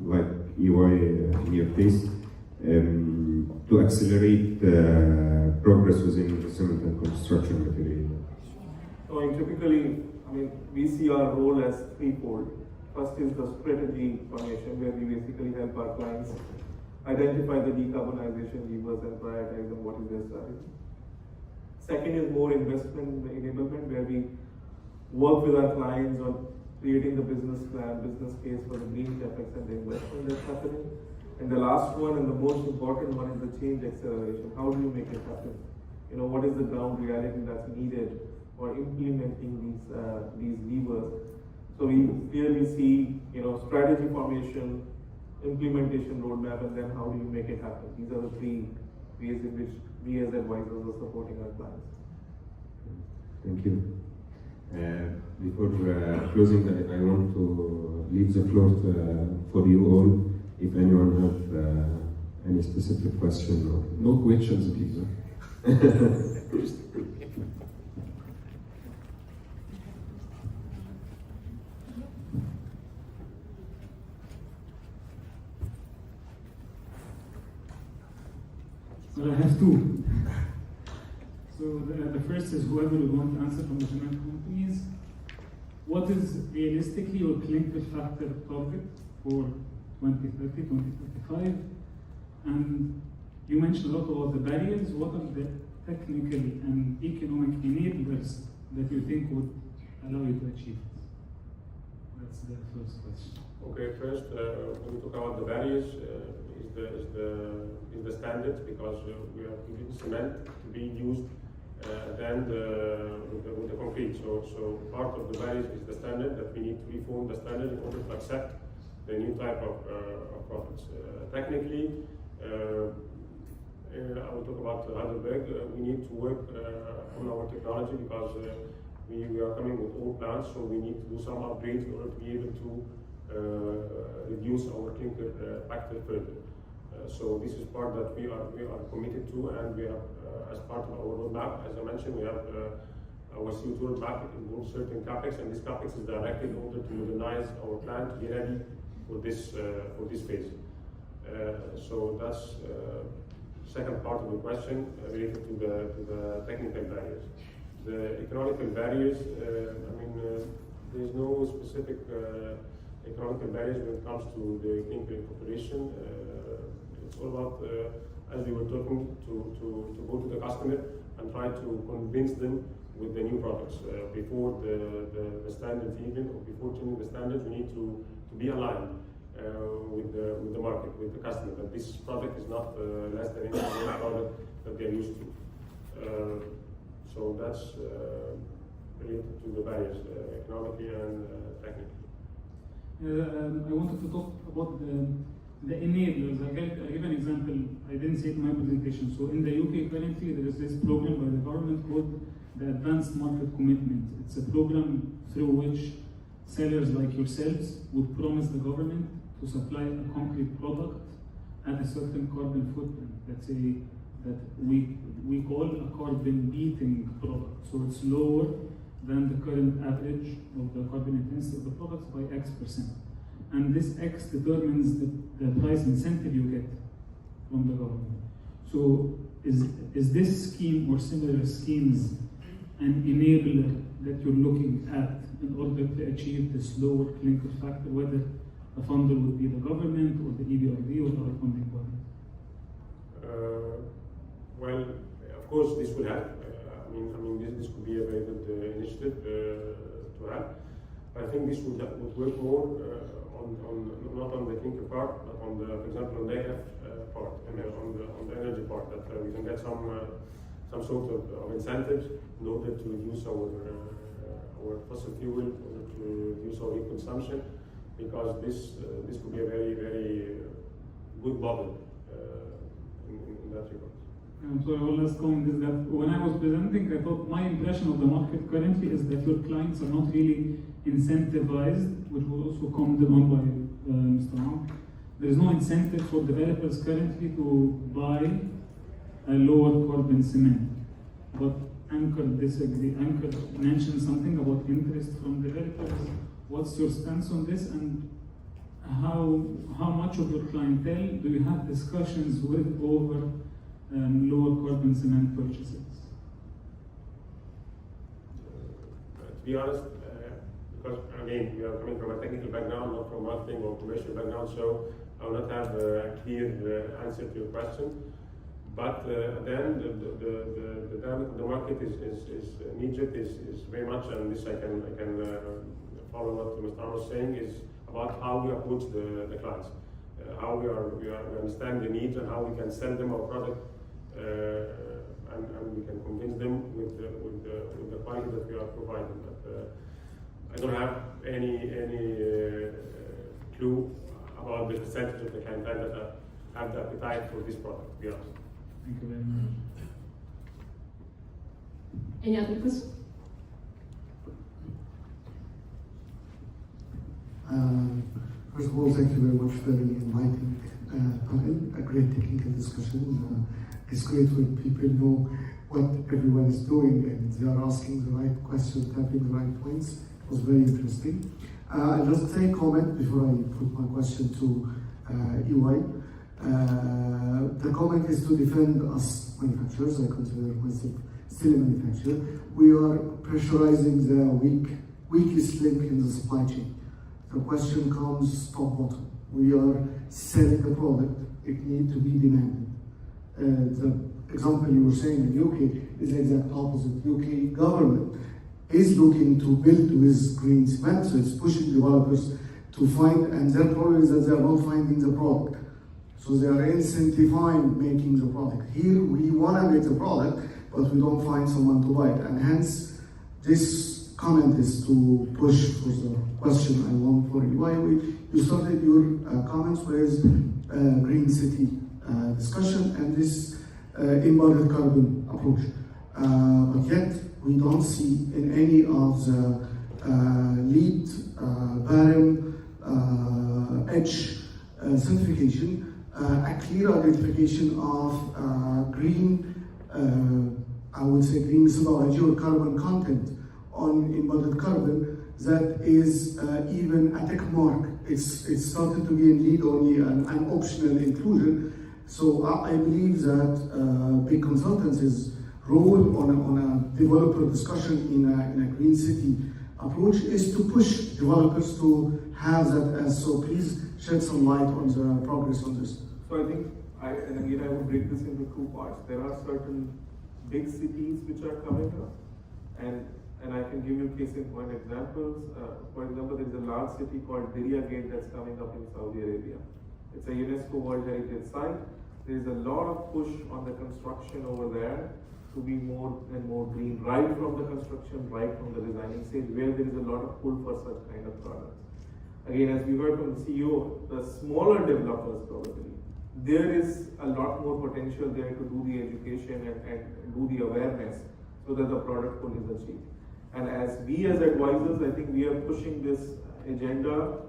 like EY in your case to accelerate progress within the cement and construction material? So typically, we see our role as threefold. First is the strategy formation, where we basically help our clients identify the decarbonization levers and prioritize on what is their strategy. Second is more investment enablement, where we work with our clients on creating the business plan, business case for the green capex and the investment that's happening. And the last one and the most important one is the change acceleration. How do you make it happen? What is the ground reality that's needed for implementing these levers? So we clearly see, strategy formation, implementation roadmap, and then how do you make it happen? These are the three ways in which we as advisors are supporting our clients. Thank you. Before closing, I want to leave the floor for you all. If anyone have any specific question or no questions, please. Well, I have two. So the first is whoever will want to answer from the cement companies. What is realistically your clinker factor target for 2030, 2035? And you mentioned a lot about the barriers. What are the technical and economic enablers that you think would allow you to achieve this? That's the first question. Okay, first, when we talk about the barriers, is the standards, because we are using cement to be used then with the concrete. So part of the barriers is the standard, that we need to reform the standard in order to accept the new type of products. Technically, I will talk about Heidelberg. We need to work on our technology, because we are coming with old plants, so we need to do some upgrades in order to be able to reduce our clinker factor further. So this is part that we are committed to, and we have, as part of our roadmap, as I mentioned, we have our CO2 roadmap. It involves certain capex, and this capex is directed in order to modernize our plant to be ready for this phase. So that's second part of the question related to the technical barriers. The economical barriers, there is no specific economical barriers when it comes to the clinker incorporation. It's all about, as we were talking, to go to the customer and try to convince them with the new products. Before the standards even, or before changing the standards, we need to be aligned with the market, with the customer, that this product is not less than any other product that they're used to. So that's related to the barriers, economically and technically. I wanted to talk about the enablers. I give an example. I didn't say it in my presentation. So in the UK currently, there is this program by the government called the Advanced Market Commitment. It's a program through which sellers like yourselves would promise the government to supply a concrete product at a certain carbon footprint. Let's say that we call a carbon beating product. So it's lower than the current average of the carbon intensity of the products by X%. And this X determines the price incentive you get from the government. So is this scheme or similar schemes an enabler that you're looking at in order to achieve this lower clinker factor, whether the funder would be the government or the EBRD or other funding bodies? Well, of course, this will help. This could be a very good initiative to have. But I think this would work more not on the clinker part, but on the, for example, on the AF part, and on the energy part, that we can get some sort of incentives in order to reduce our fossil fuel, in order to reduce our heat consumption, because this could be a very, very good model in that regard. So one last comment is that when I was presenting, I thought my impression of the market currently is that your clients are not really incentivized, which was also commented on by Mr. Amr. There is no incentive for developers currently to buy a lower carbon cement. But Anchor disagree. Anchor mentioned something about interest from developers. What's your stance on this, and how much of your clientele do you have discussions with over lower carbon cement purchases? To be honest, because again, we are coming from a technical background, not from marketing or commercial background, so I will not have a clear answer to your question. But then the dynamic of the market is in Egypt is very much, and this I can follow what Mr. Amr was saying, is about how we approach the clients, how we understand the needs and how we can sell them our product, and we can convince them with the quality that we are providing. But I don't have any clue about the percentage of the clientele that have the appetite for this product, to be honest. Thank you very much. Any other questions? First of all, thank you very much for the inviting panel. A great technical discussion. It's great when people know what everyone is doing and they are asking the right questions, tapping the right points. It was very interesting. I'll just say a comment before I put my question to EY. The comment is to defend us manufacturers. I consider myself still a manufacturer. We are pressurizing the weakest link in the supply chain. The question comes top bottom. We are selling the product. It needs to be demanded. The example you were saying in UK is the exact opposite. UK government is looking to build with green cement, so it's pushing developers to find, and their problem is that they are not finding the product. So they are incentivizing making the product. Here we want to make the product, but we don't find someone to buy it. And hence, this comment is to push for the question I want for EY. You started your comments with green city discussion and this embodied carbon approach. but yet we don't see in any of the lead, barren, edge certification a clear identification of green, I would say green methodology or carbon content on embodied carbon that is even a tick mark. It's started to be in lead only an optional inclusion. So I believe that big consultancies' role on a developer discussion in a green city approach is to push developers to have that as. So please shed some light on the progress on this. So I think, and again I would break this into two parts. There are certain big cities which are coming up, and I can give you case in point examples. For example, there is a large city called Diriyah Gate that's coming up in Saudi Arabia. It's a UNESCO World Heritage Site. There is a lot of push on the construction over there to be more and more green, right from the construction, right from the designing stage, where there is a lot of pull for such kind of products. Again, as we heard from the CEO, the smaller developers probably, there is a lot more potential there to do the education and do the awareness so that the product pull is achieved. And as we as advisors, I think we are pushing this agenda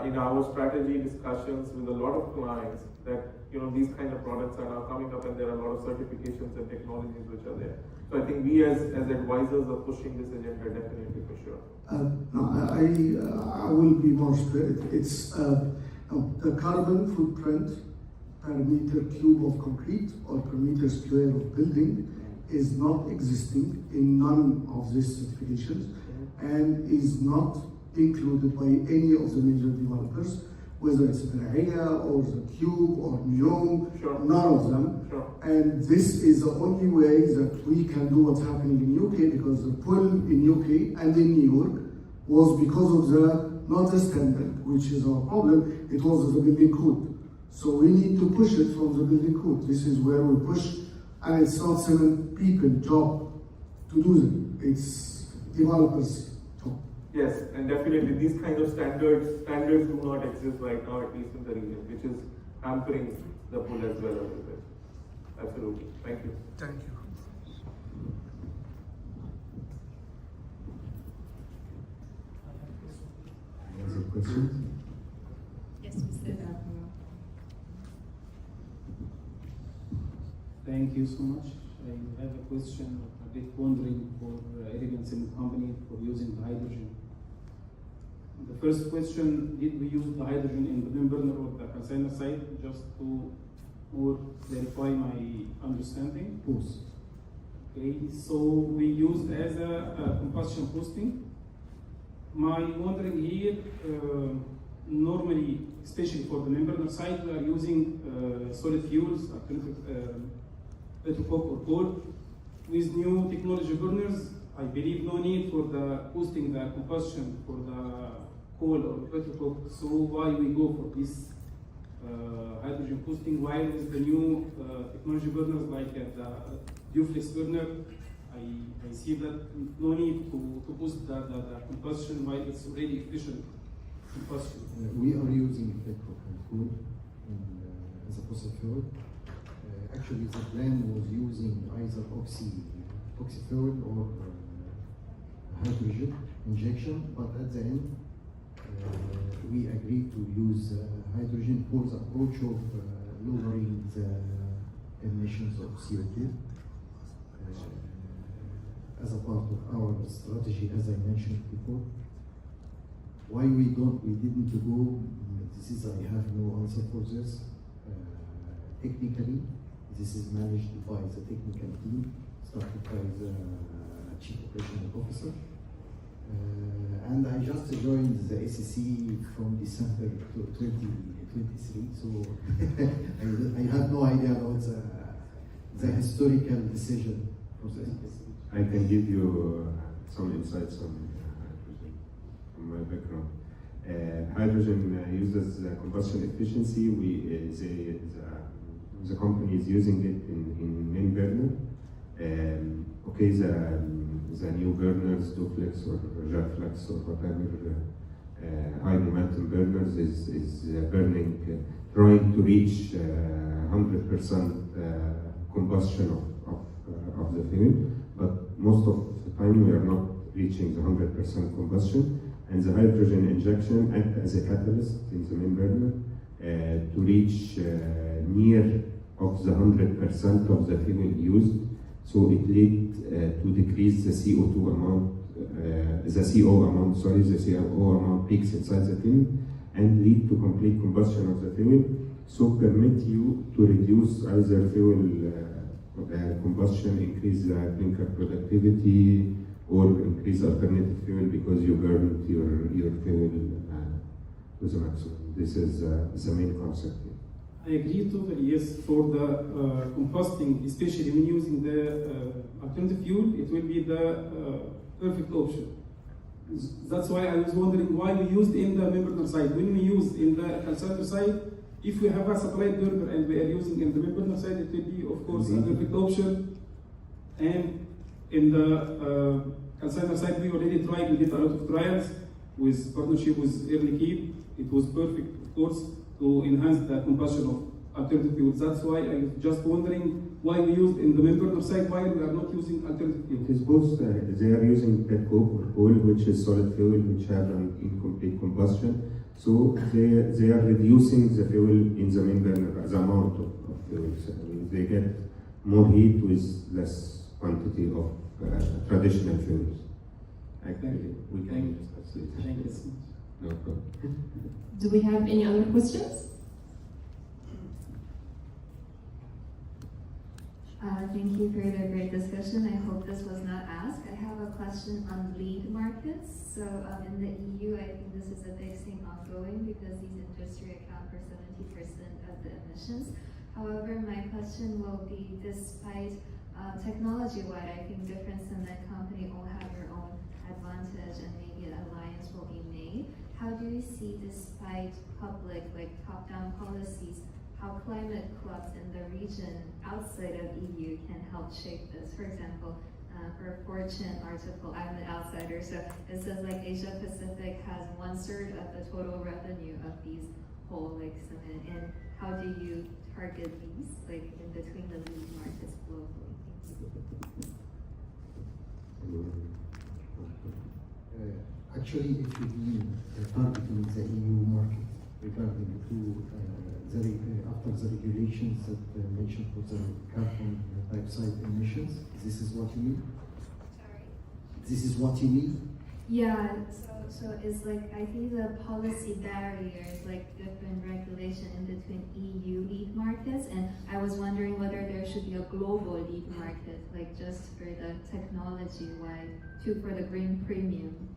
in our strategy discussions with a lot of clients that these kind of products are now coming up and there are a lot of certifications and technologies which are there. So I think we as advisors are pushing this agenda definitely for sure. No, I will be more straight. It's the carbon footprint per meter cube of concrete or per meter square of building is not existing in none of these certifications and is not included by any of the major developers, whether it's Arabian or the Cube or Neom, Sure. None of them. Sure. And this is the only way that we can do what's happening in UK, because the pull in UK and in New York was because of not the standard, which is our problem, it was the building code. So we need to push it from the building code. This is where we push, and it's not cement people job to do them. It's developers' job. Yes, and definitely these kind of standards do not exist right now, at least in the region, which is hampering the pull as well a little bit. Absolutely. Thank you. Thank you. Any other questions? Yes, Mr. Elrakhawy. Thank you so much. I have a question, a bit wondering for Arabian Cement Company for using the hydrogen. The first question, did we use the hydrogen in the main burner or the calciner site? Just to more clarify my understanding. Both. Okay, so we used as a combustion boosting. My wondering here, normally, especially for the main burner site, we are using solid fuels, petrocoke or coal. With new technology burners, I believe no need for the boosting the combustion for the coal or petrocoke. So why we go for this hydrogen boosting, while with the new technology burners like the Duflex burner, I see that no need to boost the combustion while it's already efficient combustion. We are using petrocoke and coal as a fossil fuel. Actually, the plan was using either oxy fuel or hydrogen injection, but at the end, we agreed to use hydrogen for the approach of lowering the emissions of CO2 as a part of our strategy, as I mentioned before. Why we didn't go, I have no answer for this. Technically, this is managed by the technical team, started by the Chief Operational Officer. And I just joined the SEC from December 2023, so I have no idea about the historical decision process. I can give you some insights on hydrogen from my background. Hydrogen uses combustion efficiency. The company is using it in main burner. Okay, the new burners, Duflex or Jarflex or whatever, high momentum burners is burning, trying to reach 100% combustion of of the fuel, but most of the time we are not reaching the 100% combustion, and the hydrogen injection acts as a catalyst in the main burner to reach near of the 100% of the fuel used, so it leads to decrease the CO2 amount, the CO amount peaks inside the fuel and lead to complete combustion of the fuel, so permit you to reduce either fuel combustion, increase the clinker productivity, or increase alternative fuel because you burned your fuel to the maximum. This is the main concept here. I agree totally, yes. For the combusting, especially when using the alternative fuel, it will be the perfect option. That's why I was wondering why we used in the membrane side. When we use in the calciner side, if we have a separate burner and we are using in the membrane side, it will be, of course, a perfect option. And in the calciner side, we already tried, we did a lot of trials with partnership with Air Liquide. It was perfect, of course, to enhance the combustion of alternative fuels. That's why I was just wondering why we used in the membrane side, why we are not using alternative fuels. It is both. They are using petcoke or coal, which is solid fuel, which have an incomplete combustion. So they are reducing the fuel in the main burner, the amount of fuel. So they get more heat with less quantity of traditional fuels. Actually, we can discuss it. Thank you so much. No problem. Do we have any other questions? Thank you for the great discussion. I hope this was not asked. I have a question on lead markets. So in the EU, I think this is a big thing ongoing because these industries account for 70% of the emissions. However, my question will be, despite technology-wide, I think different cement companies all have their own advantage and maybe an alliance will be made. How do you see, despite public, like top-down policies, how climate clubs in the region outside of EU can help shape this? For example, for a Fortune article, I'm an outsider, so it says like Asia Pacific has 1/3 of the total revenue of these whole like cement, and how do you target these like in between the lead markets globally? Actually, if you mean targeting the EU market regarding after the regulations that mentioned for the carbon dioxide emissions, this is what you mean? Sorry. This is what you mean? Yeah, so it's like, I think the policy barriers, like different regulation in between EU lead markets, and I was wondering whether there should be a global lead market, like just for the technology-wide, too, for the green premium,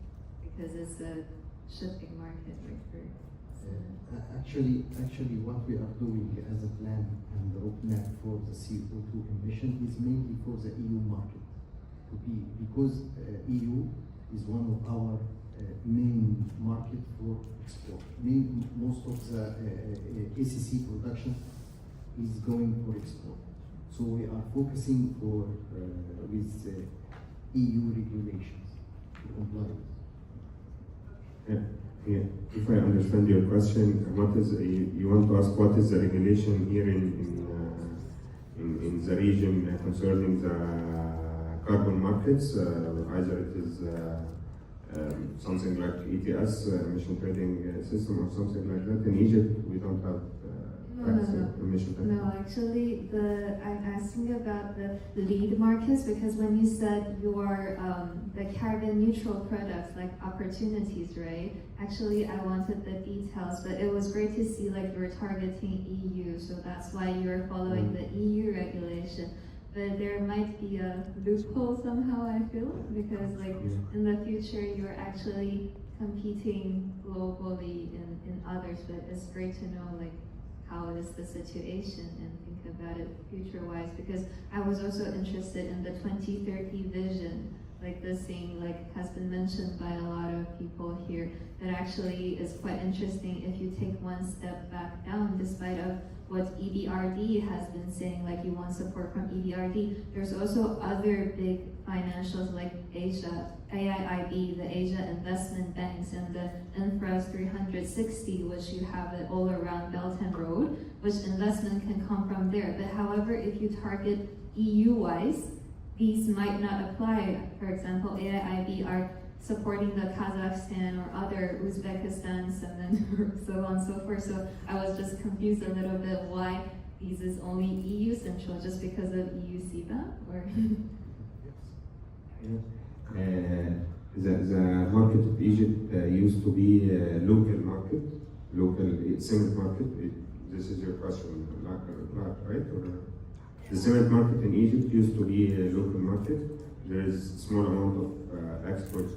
because it's a shifting market, right? Actually, what we are doing as a plan and the roadmap for the CO2 emission is mainly for the EU market, because EU is one of our main market for export. Most of the ACC production is going for export. So we are focusing with EU regulations to comply. Yeah. If I understand your question, what is you want to ask? What is the regulation here in the region concerning the carbon markets? Either it is something like ETS, emission trading system, or something like that. In Egypt, we don't have emission trading. No, actually, I'm asking about the lead markets, because when you said your the carbon neutral products, like opportunities, right? Actually, I wanted the details, but it was great to see like you're targeting EU, so that's why you're following the EU regulation. But there might be a loophole somehow, I feel, because like in the future you're actually competing globally in others, but it's great to know like how is the situation and think about it future-wise, because I was also interested in the 2030 vision, like this thing like has been mentioned by a lot of people here, that actually is quite interesting if you take one step back down, despite of what EBRD has been saying, like you want support from EBRD. There's also other big financials like Asia, AIIB, the Asia Investment Banks, and the Infras 360, which you have it all around Belt and Road, which investment can come from there. But however, if you target EU-wise, these might not apply. For example, AIIB are supporting the Kazakhstan or other Uzbekistans and then so on and so forth. So I was just confused a little bit why these is only EU central, just because of EU CBAM or? The market of Egypt used to be a local market, local cement market. This is your question, right? Or, the cement market in Egypt used to be a local market. There is a small amount of export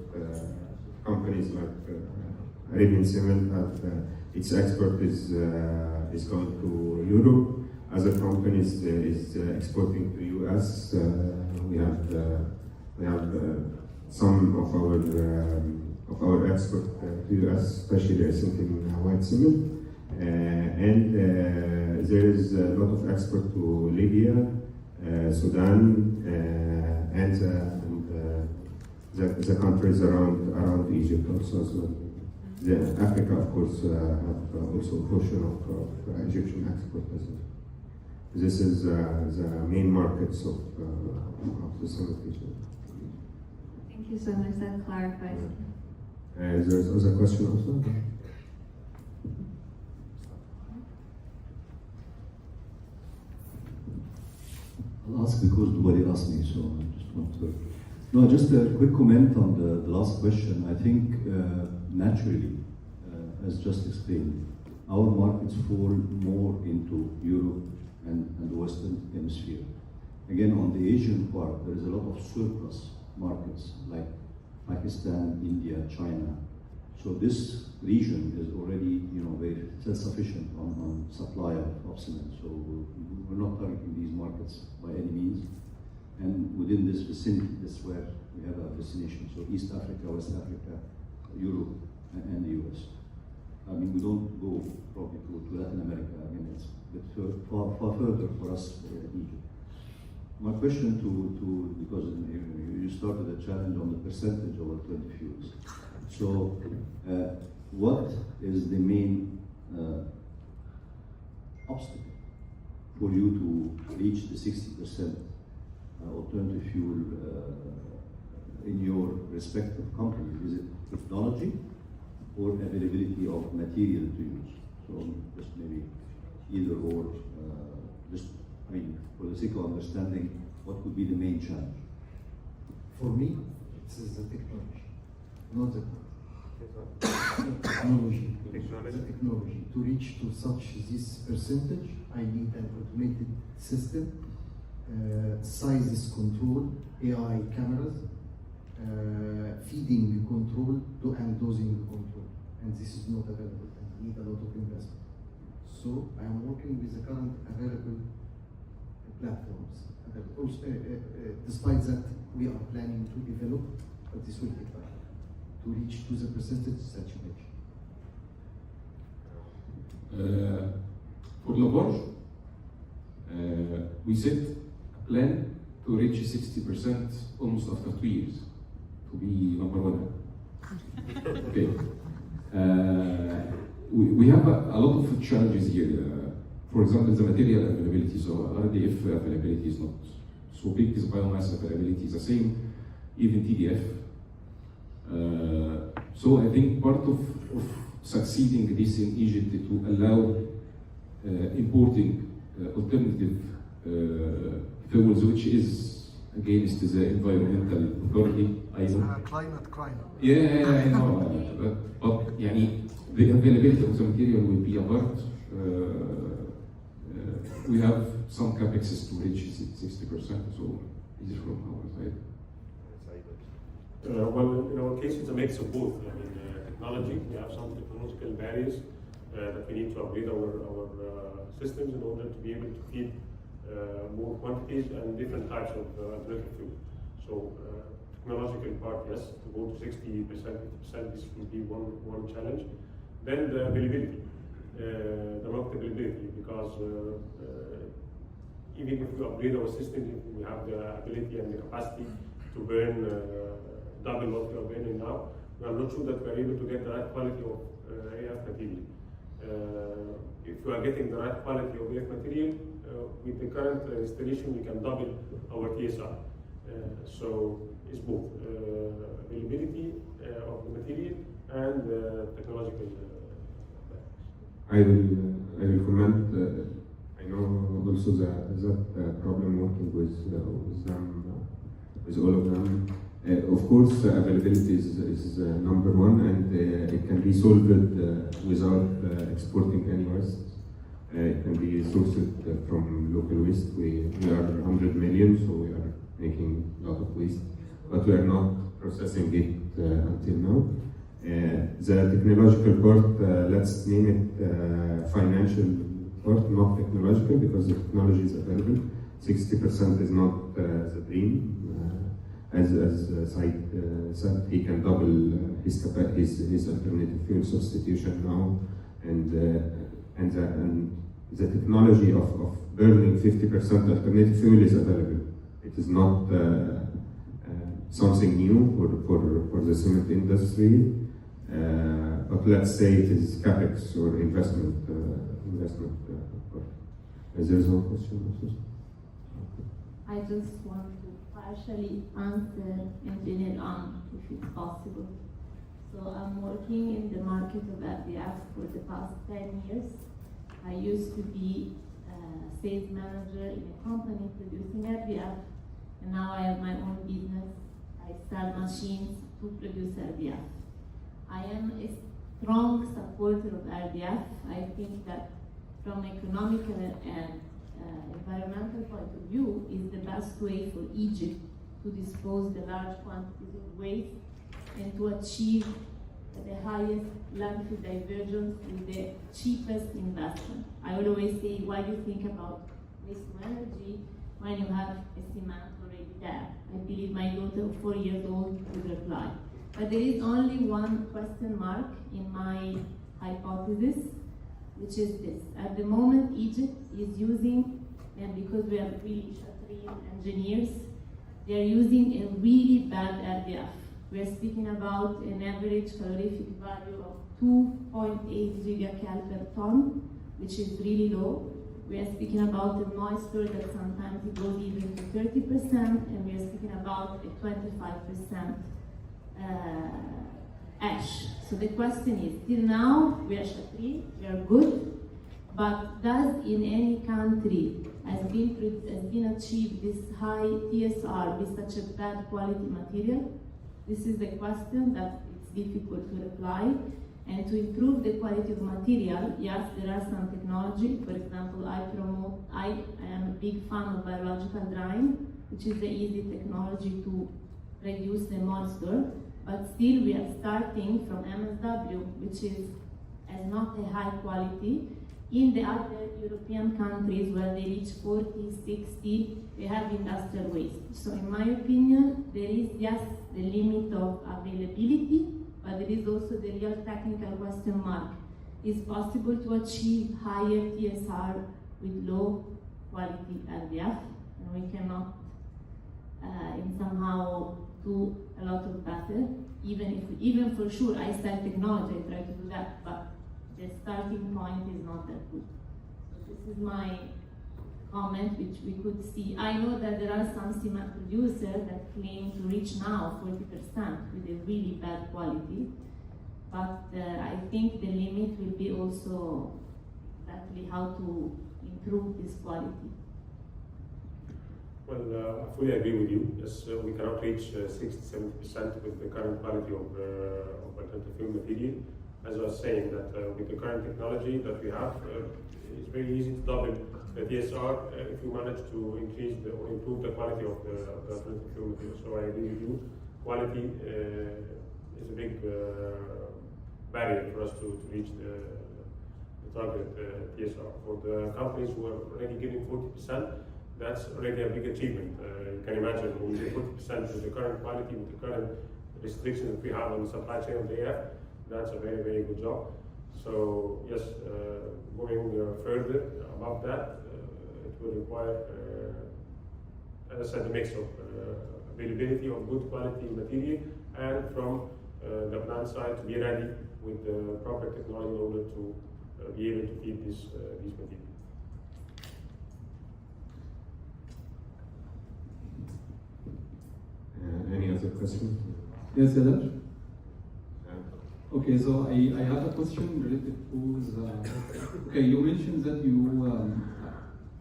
companies like Arabian Cement that its export is going to Europe. Other companies is exporting to US. We have some of our export to US, especially I think in white cement. And there is a lot of export to Libya, Sudan, and the countries around Egypt also as well. Africa, of course, have also a portion of Egyptian export as well. This is the main markets of the cementitious. Thank you so much, that clarifies. There's other question also? I'll ask because nobody asked me, so I just want to. No, just a quick comment on the last question. I think naturally, as just explained, our markets fall more into Europe and the Western Hemisphere. Again, on the Asian part, there is a lot of surplus markets like Pakistan, India, China. So this region is already, very self-sufficient on supply of cement. So we're not targeting these markets by any means. And within this vicinity, that's where we have our destination. So East Africa, West Africa, Europe, and the US. I mean, we don't go probably to Latin America. I mean, it's a bit far further for us, Egypt. My question because you started a challenge on the percentage of alternative fuels. So, what is the main obstacle for you to reach the 60% alternative fuel in your respective companies? Is it technology or availability of material to use? So, just maybe either or, for the sake of understanding, what could be the main challenge? For me, it is the technology, not the technology. The technology. To reach to such this percentage, I need an automated system, sizes control, AI cameras, feeding control and dosing control. And this is not available and need a lot of investment. So I am working with the current available platforms. Also, despite that, we are planning to develop, but this will take time to reach to the percentage that you mentioned. For Lafarge, we set a plan to reach 60% almost after 2 years, to be number one. Okay. We have a lot of challenges here. For example, the material availability. So RDF availability is not so big. The biomass availability is the same, even TDF. So I think part of succeeding this in Egypt to allow importing alternative fuels, which is against the environmental authority. I know. Climate crime. Yeah, I know. But the availability of the material will be a part. We have some capexes to reach 60%, so easy from our side. Well, in our case, it's a mix of both. Technology, we have some technological barriers that we need to upgrade our systems in order to be able to feed more quantities and different types of alternative fuel. So, technological part, yes, to go to 60%, 50%, this will be one challenge. Then the availability. The market availability, because even if we upgrade our system, if we have the ability and the capacity to burn double what we are burning now, we are not sure that we are able to get the right quality of AF material. If we are getting the right quality of AF material, with the current installation, we can double our TSR. So it's both availability of the material and technological. I will comment. I know also that problem working with them, with all of them. Of course, availability is number one, and it can be solved without exporting any waste. It can be sourced from local waste. We are 100 million, so we are making a lot of waste, but we are not processing it until now. The technological part, let's name it financial part, not technological, because the technology is available. 60% is not the dream. As Said said, he can double his alternative fuel substitution now, and the technology of burning 50% alternative fuel is available. It is not something new for the cement industry, but let's say it is capex or investment. Is there one question also? I just want to partially answer Engineer on, if it's possible. So I'm working in the market of RDF for the past 10 years. I used to be a sales manager in a company producing RDF, and now I have my own business. I sell machines to produce RDF. I am a strong supporter of RDF. I think that from economical and environmental point of view is the best way for Egypt to dispose the large quantities of waste and to achieve the highest landfill divergence with the cheapest investment. I always say, why do you think about waste to energy when you have a cement already there? I believe my daughter of 4 years old would reply. But there is only one question mark in my hypothesis, which is this. At the moment, Egypt is using, and because we are really Shatreen engineers, they are using a really bad RDF. We are speaking about an average calorific value of 2.8 gigacal per ton, which is really low. We are speaking about a moisture that sometimes it goes even to 30%, and we are speaking about a 25% ash. So the question is, till now, we are Shatreen, we are good, but does in any country has been achieved this high TSR with such a bad quality material? This is the question that it's difficult to reply. And to improve the quality of material, yes, there are some technology. For example, I am a big fan of biological drying, which is the easy technology to reduce the moisture. But still, we are starting from MSW, which is not a high quality. In the other European countries where they reach 40, 60, they have industrial waste. So in my opinion, there is, yes, the limit of availability, but there is also the real technical question mark. Is it possible to achieve higher TSR with low quality RDF? And we cannot somehow do a lot of better, even for sure, I sell technology, I try to do that, but the starting point is not that good. So this is my comment, which we could see. I know that there are some cement producers that claim to reach now 40% with a really bad quality, but I think the limit will be also exactly how to improve this quality. Well, I fully agree with you. Yes, we cannot reach 60-70% with the current quality of alternative fuel material. As I was saying, that with the current technology that we have, it's very easy to double the TSR if you manage to increase or improve the quality of the alternative fuel material. So I agree with you. Quality is a big barrier for us to reach the target TSR. For the companies who are already giving 40%, that's already a big achievement. You can imagine when you do 40% with the current quality, with the current restrictions that we have on the supply chain of the air, that's a very, very good job. So yes, going further above that, it will require, as I said, a mix of availability of good quality material and from the plant side to be ready with the proper technology in order to be able to feed these materials. question. Yes, Yadav? Okay, so I have a question related to the, okay, you mentioned that you,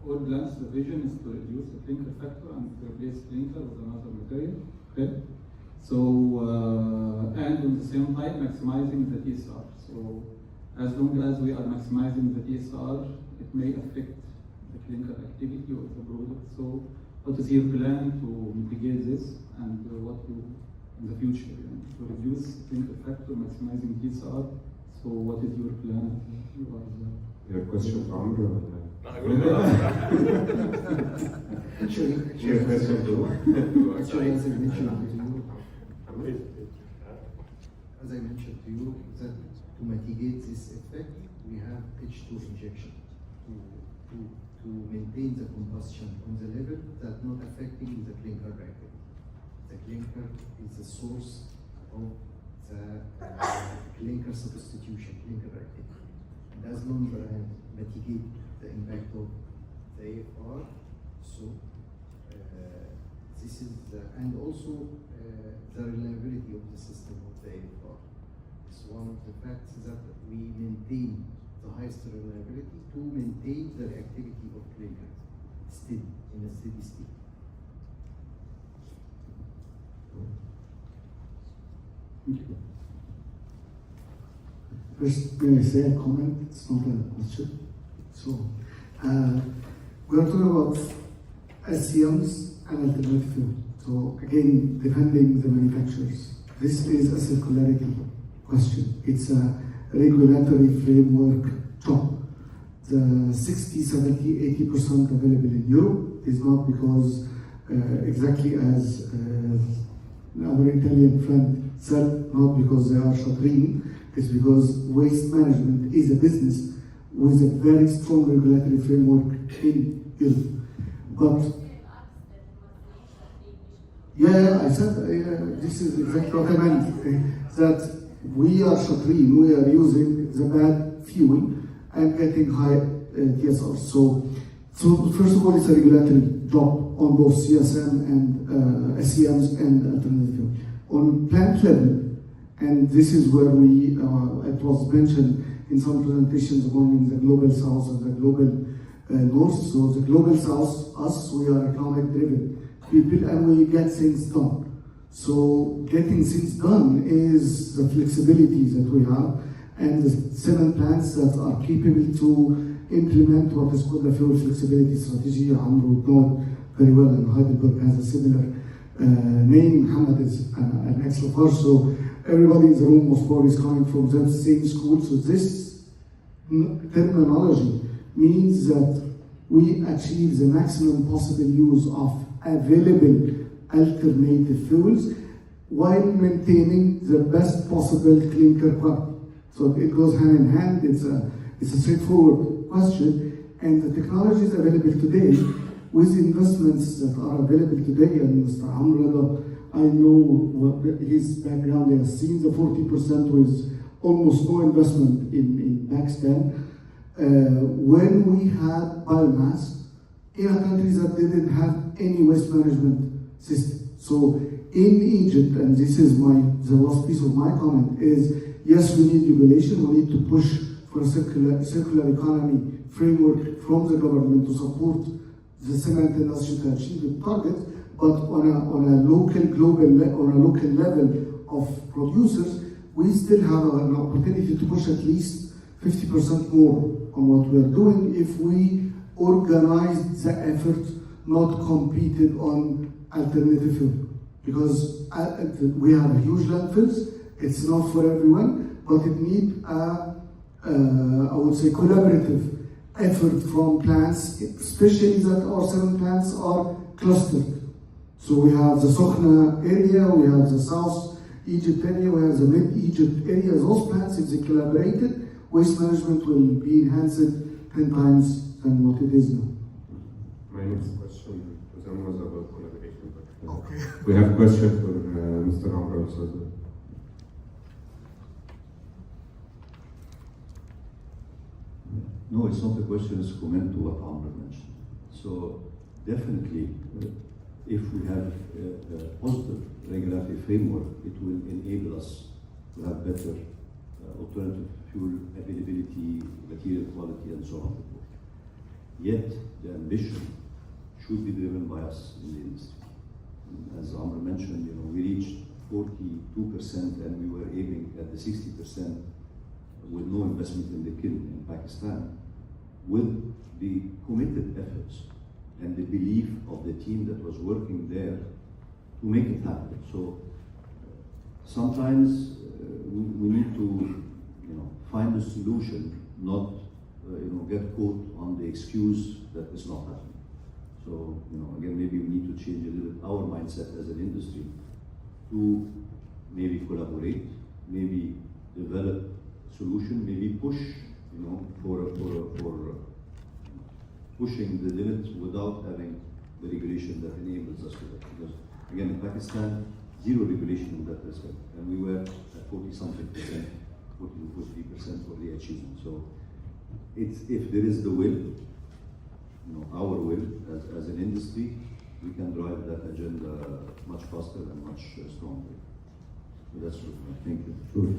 all plants, the vision is to reduce the clinker factor and replace clinker with another material, okay? So, and at the same time, maximizing the TSR. So, as long as we are maximizing the TSR, it may affect the clinker activity of the product. So, what is your plan to mitigate this, and what you, in the future, to reduce clinker factor, maximizing TSR? So, what is your plan? Your question for Amr? Actually, question actually, as I mentioned to you, that to mitigate this effect, we have H2 injection to maintain the combustion on the level that not affecting the clinker bracket. The clinker is the source of the clinker substitution, clinker bracket. Does not mitigate the impact of the AFR. So this is and also the reliability of the system of the AFR. It's one of the facts that we maintain the highest reliability to maintain the reactivity of clinker still in a steady state. Thank you. First, may I say a comment? It's not a question. So, we are talking about SCMs and alternative fuel. So, again, defending the manufacturers. This is a circularity question. It's a regulatory framework job. The 60, 70, 80% available in Europe is not because, exactly as our Italian friend said, not because they are shatreen. It's because waste management is a business with a very strong regulatory framework in Europe. But yeah, I said this is exactly what I meant. That we are shatreen, we are using the bad fuel and getting high TSR. So first of all, it's a regulatory job on both CSM and SCMs and alternative fuel. On plant level, and this is where we, it was mentioned in some presentations among the global south and the global north. So the global south, us, we are economic driven people and we get things done. So getting things done is the flexibility that we have and the 7 plants that are capable to implement what is called the fuel flexibility strategy. Amr would know very well, and Heidelberg has a similar name. Muhammad is an ex-Lafarge. So everybody in the room was probably coming from the same school. So this terminology means that we achieve the maximum possible use of available alternative fuels while maintaining the best possible clinker quality. So it goes hand in hand. It's a straightforward question, and the technologies available today, with investments that are available today, and Mr. Amr, I know his background. He has seen the 40% with almost no investment in Pakistan. When we had biomass in a country that didn't have any waste management system. So in Egypt, and this is the last piece of my comment, is yes, we need regulation. We need to push for a circular economy framework from the government to support the cement industry to achieve the targets. But on a local level of producers, we still have an opportunity to push at least 50% more on what we are doing if we organize the effort, not competed on alternative fuel. Because we have huge landfills, it's not for everyone, but it needs I would say collaborative effort from plants, especially that our 7 plants are clustered. So we have the Sokhna area, we have the South Egypt area, we have the Mid Egypt area. Those plants, if they collaborated, waste management will be enhanced 10 times than what it is now. My next question to them was about collaboration. Okay. We have a question for Mr. Amr also. No, it's not a question, it's a comment to what Amr mentioned. So definitely, if we have a positive regulatory have a framework, it will enable us to have better alternative fuel availability, material quality, and so on and so forth. Yet, the ambition should be driven by us in the industry. As Amr mentioned, we reached 42% and we were aiming at the 60% with no investment in the kiln in Pakistan. With the committed efforts and the belief of the team that was working there to make it happen. So sometimes we need to find a solution, not get caught on the excuse that it's not happening. So again, maybe we need to change a little bit our mindset as an industry to maybe collaborate, maybe develop solution, maybe push for pushing the limits without having the regulation that enables us to do that. Because again, in Pakistan, zero regulation in that respect, and we were at 40-something percent, 40 to 43% for the achievement. So if there is the will, our will as an industry, we can drive that agenda much faster and much stronger. So that's what I think. Sure.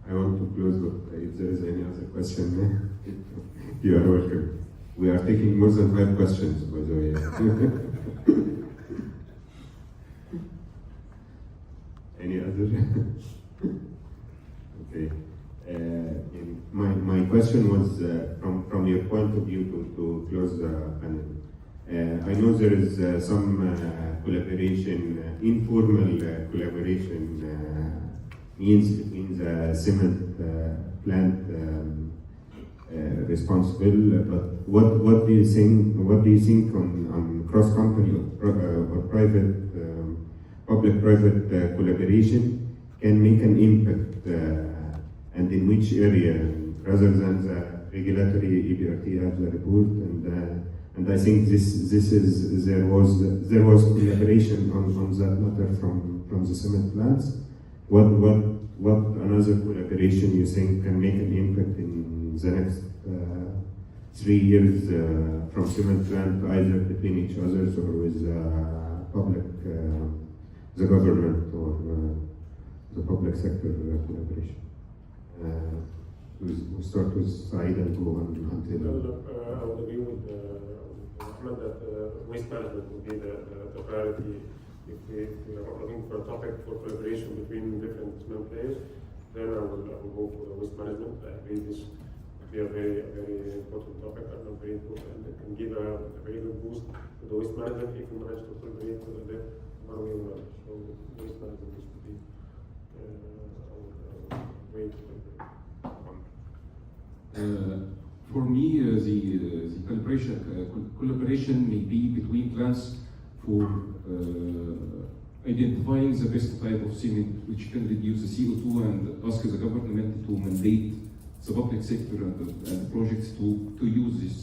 I want to close, but if there is any other question, you are welcome. We are taking more than 5 questions, by the way. Any other? Okay. My question was from your point of view to close the panel. I know there is some collaboration, informal collaboration means between the cement plant responsible, but what do you think? What do you think on cross company or private, public-private collaboration can make an impact, and in which area, rather than the regulatory EBRT has a report, and I think there was collaboration on that matter from the cement plants. What another collaboration you think can make an impact in the next 3 years from cement plant, either between each other or with public, the government or the public sector collaboration? We'll start with Saeed and go on until. Well, I would agree with Ahmed that waste management would be the priority. If we are looking for a topic for collaboration between different cement players, then I will go for the waste management. I agree this would be a very important topic and very important, and it can give a very good boost to the waste management if we manage to collaborate with them one way or another. So waste management is to be our way to collaborate. For me, the collaboration may be between plants for identifying the best type of cement which can reduce the CO2 and ask the government to mandate the public sector and the projects to use this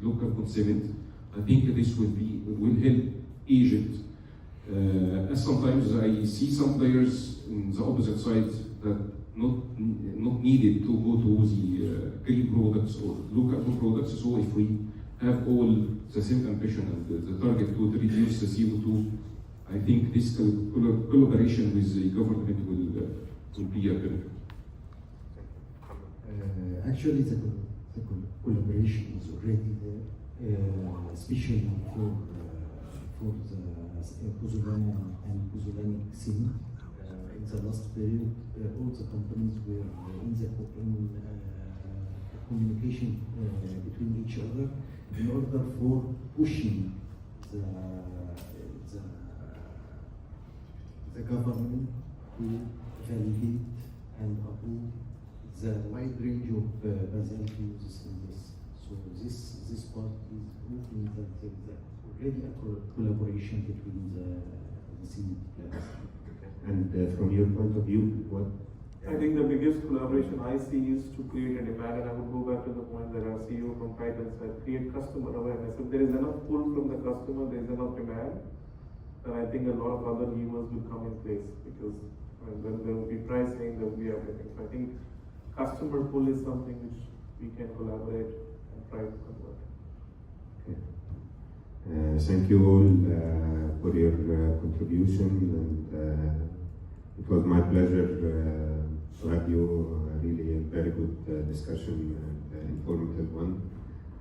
local cement. I think this will help Egypt. As sometimes I see some players in the opposite side that not needed to go to the green products or local products. So if we have all the same ambition and the target to reduce the CO2, I think this collaboration with the government will be a benefit. Actually, the collaboration is already there, especially for the Pozolana and Pozolanic cement. In the last period, all the companies were in communication between each other in order for pushing the government to validate and approve the wide range of basalt uses in this. So this part is proving that there is already a collaboration between the cement plants. And from your point of view, what? I think the biggest collaboration I see is to create a demand, and I would go back to the point that our CEO from Titan said, create customer awareness. If there is enough pull from the customer, there is enough demand, then I think a lot of other levers will come in place, because then there will be pricing, there will be everything. So I think customer pull is something which we can collaborate and try to convert. Okay. thank you all for your contribution, and it was my pleasure to have you. Really a very good discussion and informative one.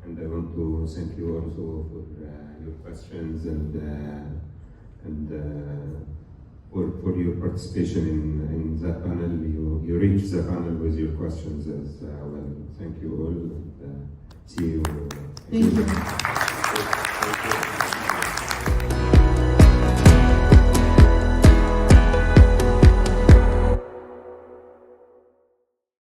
And I want to thank you also for your questions and for your participation in that panel. You reached the panel with your questions as well. Thank you all. And, see you. Thank you.